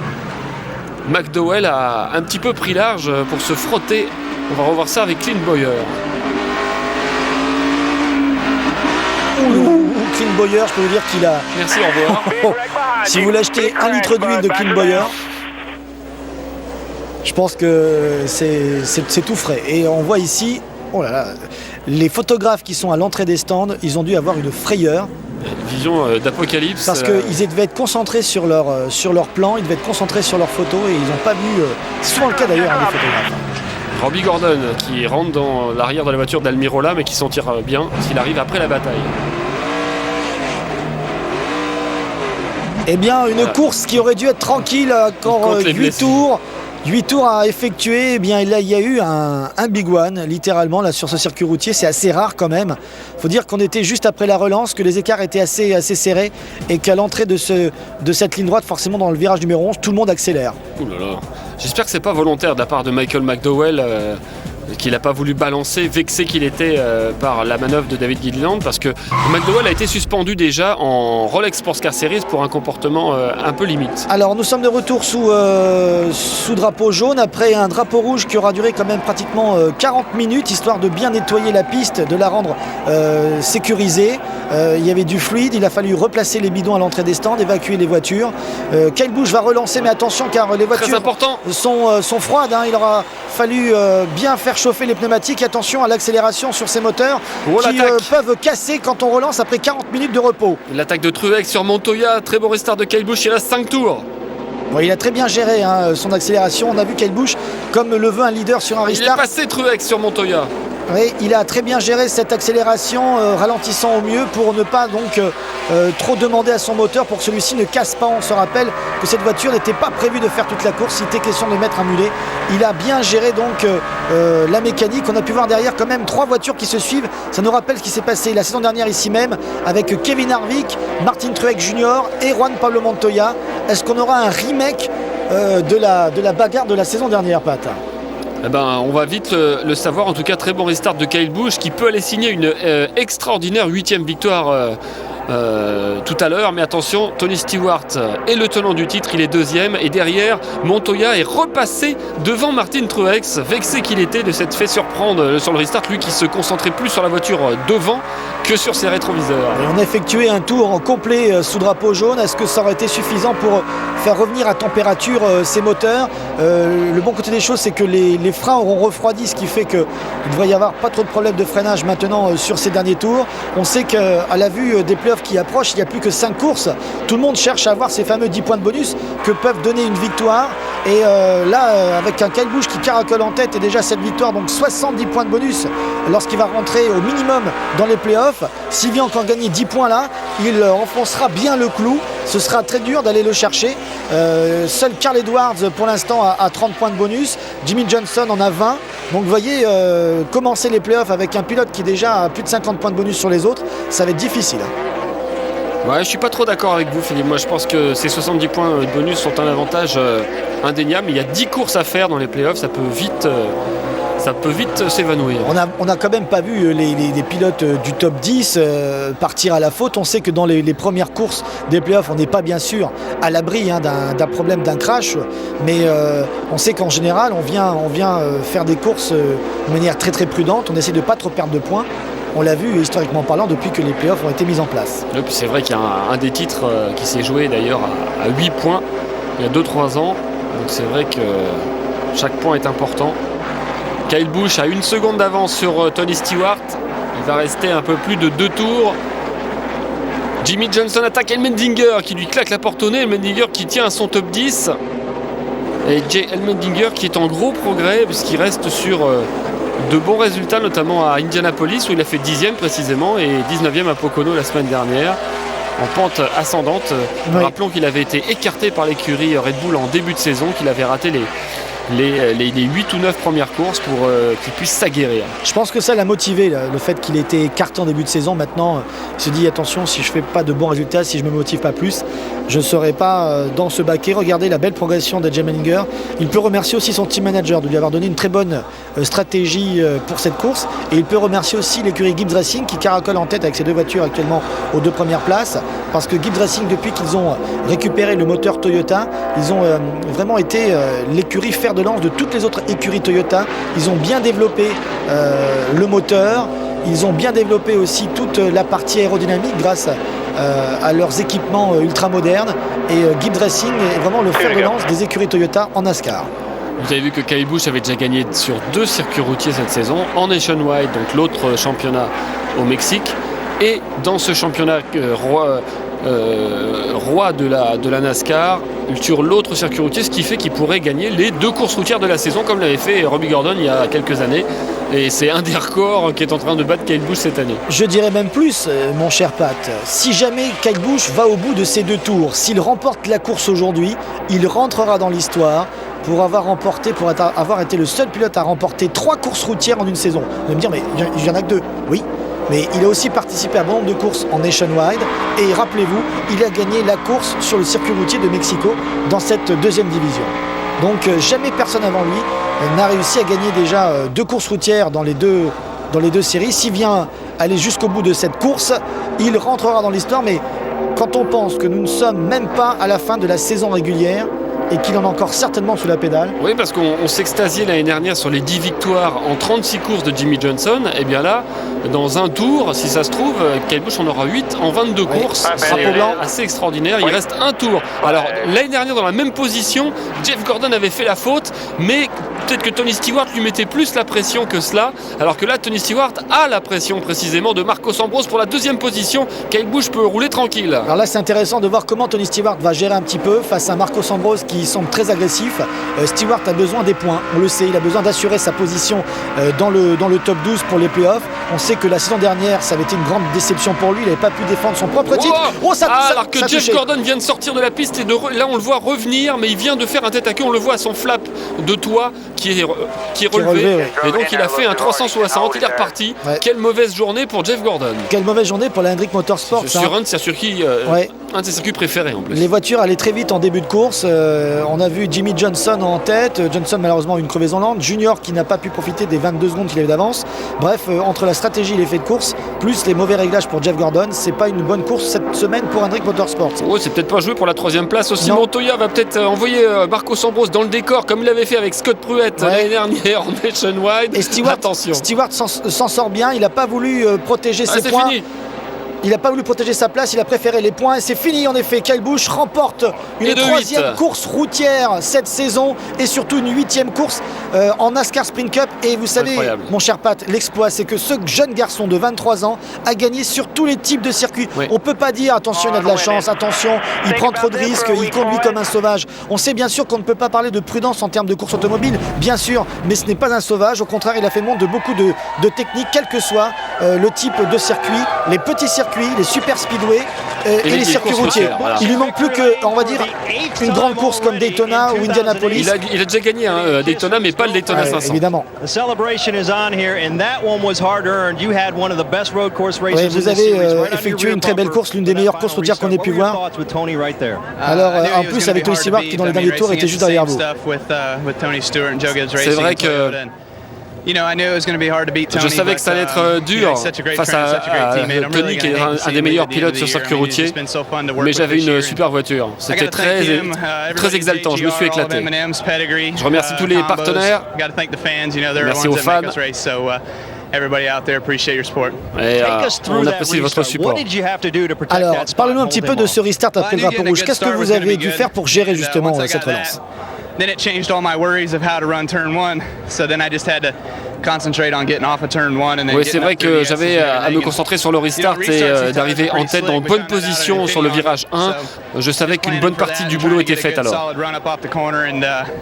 McDowell a un petit peu pris large pour se frotter. On va revoir ça avec Clint Bowyer. Clint Bowyer, je peux vous dire qu'il a... Merci, au revoir. Si vous voulez acheter 1 litre d'huile de Clint Bowyer, je pense que c'est tout frais. Et on voit ici, oh là là, les photographes qui sont à l'entrée des stands, ils ont dû avoir une frayeur. Vision d'apocalypse. Parce qu'ils devaient être concentrés sur leur plan, ils devaient être concentrés sur leurs photos et ils n'ont pas vu... c'est souvent le cas d'ailleurs des photographes. Robbie Gordon qui rentre dans l'arrière de la voiture d'Almirola mais qui s'en tire bien s'il arrive après la bataille. Eh bien, une course qui aurait dû être tranquille, encore 8 tours à effectuer. Eh bien, là, il y a eu un big one, littéralement, là, sur ce circuit routier. C'est assez rare quand même. Il faut dire qu'on était juste après la relance, que les écarts étaient assez serrés et qu'à l'entrée de cette ligne droite, forcément dans le virage numéro 11, tout le monde accélère. Ouh là là. J'espère que c'est pas volontaire de la part de Michael McDowell. Qu'il n'a pas voulu balancer, vexé qu'il était par la manœuvre de David Gilliland, parce que McDowell a été suspendu déjà en Rolex Sports Car Series pour un comportement un peu limite. Alors nous sommes de retour sous drapeau jaune, après un drapeau rouge qui aura duré quand même pratiquement 40 minutes, histoire de bien nettoyer la piste, de la rendre sécurisée. Il y avait du fluide, il a fallu replacer les bidons à l'entrée des stands, évacuer les voitures. Kyle Busch va relancer, mais attention car les voitures sont froides, hein. Il aura fallu bien faire chauffer les pneumatiques. Attention à l'accélération sur ces moteurs qui peuvent casser quand on relance après 40 minutes de repos. L'attaque de Truex sur Montoya, très bon restart de Kyle Busch, il reste 5 tours. Bon, il a très bien géré son accélération. On a vu Kyle Busch, comme le veut un leader sur un restart. Il est passé Truex sur Montoya. Oui, il a très bien géré cette accélération, ralentissant au mieux pour ne pas donc trop demander à son moteur pour que celui-ci ne casse pas. On se rappelle que cette voiture n'était pas prévue de faire toute la course, il était question de mettre un mulet. Il a bien géré donc la mécanique. On a pu voir derrière quand même 3 voitures qui se suivent. Ça nous rappelle ce qui s'est passé la saison dernière ici même avec Kevin Harvick, Martin Truex Jr. et Juan Pablo Montoya. Est-ce qu'on aura un remake de la bagarre de la saison dernière, Pat ? Eh ben, on va vite le savoir. En tout cas, très bon restart de Kyle Busch qui peut aller signer une extraordinaire 8e victoire tout à l'heure. Mais attention, Tony Stewart est le tenant du titre, il est 2e. Et derrière, Montoya est repassé devant Martin Truex, vexé qu'il était de s'être fait surprendre sur le restart, lui qui se concentrait plus sur la voiture devant que sur ses rétroviseurs. Et on a effectué un tour en complet sous drapeau jaune. Est-ce que ça aurait été suffisant pour faire revenir à température ces moteurs? Le bon côté des choses, c'est que les freins auront refroidi, ce qui fait qu'il ne devrait y avoir pas trop de problèmes de freinage maintenant sur ces derniers tours. On sait qu'à la vue des playoffs qui approchent, il n'y a plus que 5 courses. Tout le monde cherche à avoir ces fameux 10 points de bonus que peuvent donner une victoire. Et là, avec un Kyle Busch qui caracole en tête et déjà cette victoire, donc 70 points de bonus lorsqu'il va rentrer au minimum dans les playoffs. S'il vient encore gagner 10 points là, il enfoncera bien le clou. Ce sera très dur d'aller le chercher. Seul Carl Edwards pour l'instant a 30 points de bonus. Jimmy Johnson en a 20. Donc vous voyez, commencer les playoffs avec un pilote qui déjà a plus de 50 points de bonus sur les autres, ça va être difficile. Ouais, je suis pas trop d'accord avec vous, Philippe. Moi, je pense que ces 70 points de bonus sont un avantage indéniable. Il y a 10 courses à faire dans les playoffs, ça peut vite s'évanouir. On n'a quand même pas vu les pilotes du top 10 partir à la faute. On sait que dans les premières courses des playoffs, on n'est pas bien sûr à l'abri d'un problème, d'un crash, mais on sait qu'en général, on vient faire des courses de manière très très prudente. On essaie de ne pas trop perdre de points. On l'a vu historiquement parlant depuis que les playoffs ont été mis en place. Et puis c'est vrai qu'il y a un des titres qui s'est joué d'ailleurs à 8 points il y a 2-3 ans. Donc c'est vrai que chaque point est important. Kyle Busch a 1 seconde d'avance sur Tony Stewart. Il va rester un peu plus de 2 tours. Jimmy Johnson attaque Allmendinger qui lui claque la porte au nez. Allmendinger qui tient à son top 10. Et Jay Allmendinger qui est en gros progrès puisqu'il reste sur de bons résultats, notamment à Indianapolis où il a fait 10e précisément et 19e à Pocono la semaine dernière. En pente ascendante. Oui. Rappelons qu'il avait été écarté par l'écurie Red Bull en début de saison, qu'il avait raté les 8 ou 9 premières courses pour qu'il puisse s'aguerrir. Je pense que ça l'a motivé, le fait qu'il ait été écarté en début de saison. Maintenant, il se dit attention, si je ne fais pas de bons résultats, si je ne me motive pas plus, je ne serai pas dans ce baquet. Regardez la belle progression de Jay Allmendinger. Il peut remercier aussi son team manager de lui avoir donné une très bonne stratégie pour cette course. Et il peut remercier aussi l'écurie Gibbs Racing qui caracole en tête avec ses 2 voitures actuellement aux 2 premières places. Parce que Gibbs Racing, depuis qu'ils ont récupéré le moteur Toyota, ils ont vraiment été l'écurie fer de lance de toutes les autres écuries Toyota. Ils ont bien développé le moteur. Ils ont bien développé aussi toute la partie aérodynamique grâce à leurs équipements ultra modernes. Et Gibbs Racing est vraiment le fer de lance des écuries Toyota en NASCAR. Vous avez vu que Kyle Busch avait déjà gagné sur 2 circuits routiers cette saison, en Nationwide, donc l'autre championnat au Mexique, et dans ce championnat roi de la NASCAR sur l'autre circuit routier, ce qui fait qu'il pourrait gagner les 2 courses routières de la saison comme l'avait fait Robbie Gordon il y a quelques années, et c'est un des records qui est en train de battre Kyle Busch cette année. Je dirais même plus, mon cher Pat, si jamais Kyle Busch va au bout de ces 2 tours, s'il remporte la course aujourd'hui, il rentrera dans l'histoire pour avoir été le seul pilote à remporter 3 courses routières en une saison. Vous allez me dire, mais il n'y en a que 2. Oui, mais il a aussi participé à bon nombre de courses en Nationwide. Et rappelez-vous, il a gagné la course sur le circuit routier de Mexico dans cette 2e division. Donc jamais personne avant lui n'a réussi à gagner déjà 2 courses routières dans les deux séries. S'il vient aller jusqu'au bout de cette course, il rentrera dans l'histoire. Mais quand on pense que nous ne sommes même pas à la fin de la saison régulière, et qu'il en a encore certainement sous la pédale. Oui, parce qu'on s'extasiait l'année dernière sur les 10 victoires en 36 courses de Jimmy Johnson. Et bien là, dans un tour, si ça se trouve, Kyle Busch en aura 8 en 22 courses. C'est assez extraordinaire. Il reste un tour. Alors, l'année dernière, dans la même position, Jeff Gordon avait fait la faute, mais peut-être que Tony Stewart lui mettait plus la pression que cela. Alors que là, Tony Stewart a la pression précisément de Marcos Ambrose pour la 2e position. Kyle Busch peut rouler tranquille. Alors là, c'est intéressant de voir comment Tony Stewart va gérer un petit peu face à Marcos Ambrose qui semble très agressif. Stewart a besoin des points, on le sait, il a besoin d'assurer sa position dans le top 12 pour les playoffs. On sait que la saison dernière, ça avait été une grande déception pour lui, il n'avait pas pu défendre son propre titre. Alors que Jeff Gordon vient de sortir de la piste et là on le voit revenir, mais il vient de faire un tête à queue, on le voit à son flap de toit qui est relevé. Et donc il a fait un 360, il est reparti. Ouais. Quelle mauvaise journée pour Jeff Gordon. Quelle mauvaise journée pour la Hendrick Motorsport. Sur un de ses circuits, un de ses circuits préférés en plus. Les voitures allaient très vite en début de course. On a vu Jimmy Johnson en tête. Johnson malheureusement une crevaison lente. Junior qui n'a pas pu profiter des 22 secondes qu'il avait d'avance. Bref, entre la stratégie et l'effet de course, plus les mauvais réglages pour Jeff Gordon, c'est pas une bonne course cette semaine pour Hendrick Motorsport. Oh, c'est peut-être pas joué pour la 3e place aussi. Montoya va peut-être envoyer Marcos Ambrose dans le décor comme il l'avait fait avec Scott Pruett l'année dernière en Nationwide. Et Stewart s'en sort bien. Il n'a pas voulu protéger ses points. Fini. Il n'a pas voulu protéger sa place, il a préféré les points et c'est fini en effet. Kyle Busch remporte une Et de 3e 8. course routière cette saison et surtout une 8e course en NASCAR Sprint Cup. Et vous savez, Incroyable. mon cher Pat, l'exploit c'est que ce jeune garçon de 23 ans a gagné sur tous les types de circuits. Oui. On ne peut pas dire attention, il a de la chance, attention, il prend trop de risques, il conduit comme un sauvage. On sait bien sûr qu'on ne peut pas parler de prudence en termes de course automobile, bien sûr, mais ce n'est pas un sauvage. Au contraire, il a fait montre de beaucoup de techniques, quel que soit le type de circuit, les petits circuits, les super speedway et les circuits courses routiers. routières, voilà. Il lui manque plus que, on va dire, une grande course comme Daytona ou Indianapolis. Il a déjà gagné Daytona, mais pas le Daytona Ouais, 500. évidemment. The celebration is on here, and that one was hard earned. You had one of the best road course races Ouais, in vous this avez series, right on effectué your une très belle bumper course, l'une des for that meilleures final courses routières qu'on ait restart. pu What were your voir. thoughts with Tony right there? Alors, en plus, avec Tony Stewart qui dans les derniers tours était juste derrière vous. C'est vrai que je savais que ça allait être dur face à Tony, qui est un des meilleurs pilotes sur circuit routier, mais j'avais une super voiture. C'était très exaltant, je me suis éclaté. Je remercie tous les partenaires, merci aux fans. Et on apprécie votre support. Alors, parlez-nous un petit peu de ce restart après le drapeau rouge. Qu'est-ce que vous avez dû faire pour gérer justement cette relance? Then it changed all my worries of how to run turn one. So then I just had to concentrate on getting off of turn one and then Oui, c'est vrai que j'avais à me concentrer sur le restart et d'arriver en tête dans bonne position sur le virage 1. Je savais qu'une bonne partie du boulot était faite alors.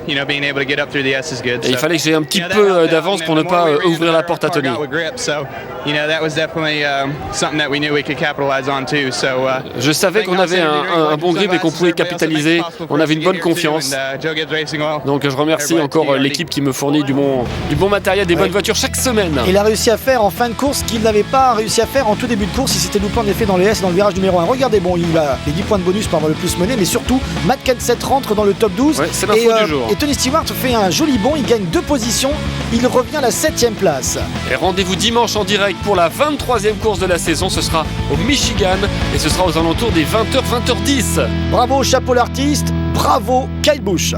Et il fallait que j'ai un petit peu d'avance pour ne pas ouvrir la porte à Tony. Je savais qu'on avait un bon grip et qu'on pouvait capitaliser. On avait une bonne confiance. Donc je remercie encore l'équipe qui me fournit du bon matériel, des bonnes voitures chaque semaine. Il a réussi à faire en fin de course qu'il n'avait pas réussi à faire en tout début de course. Il s'était loupé en effet dans les S dans le virage numéro 1. Regardez, bon, il a les 10 points de bonus pour avoir le plus mené, mais surtout Matt Kenseth rentre dans le top 12. Ouais, c'est l'info du jour. Et Tony Stewart fait un joli bond, il gagne 2 positions, il revient à la 7e place. Et rendez-vous dimanche en direct pour la 23e course de la saison. Ce sera au Michigan et ce sera aux alentours des 20h, 20h10. Bravo, chapeau l'artiste, bravo Kyle Busch.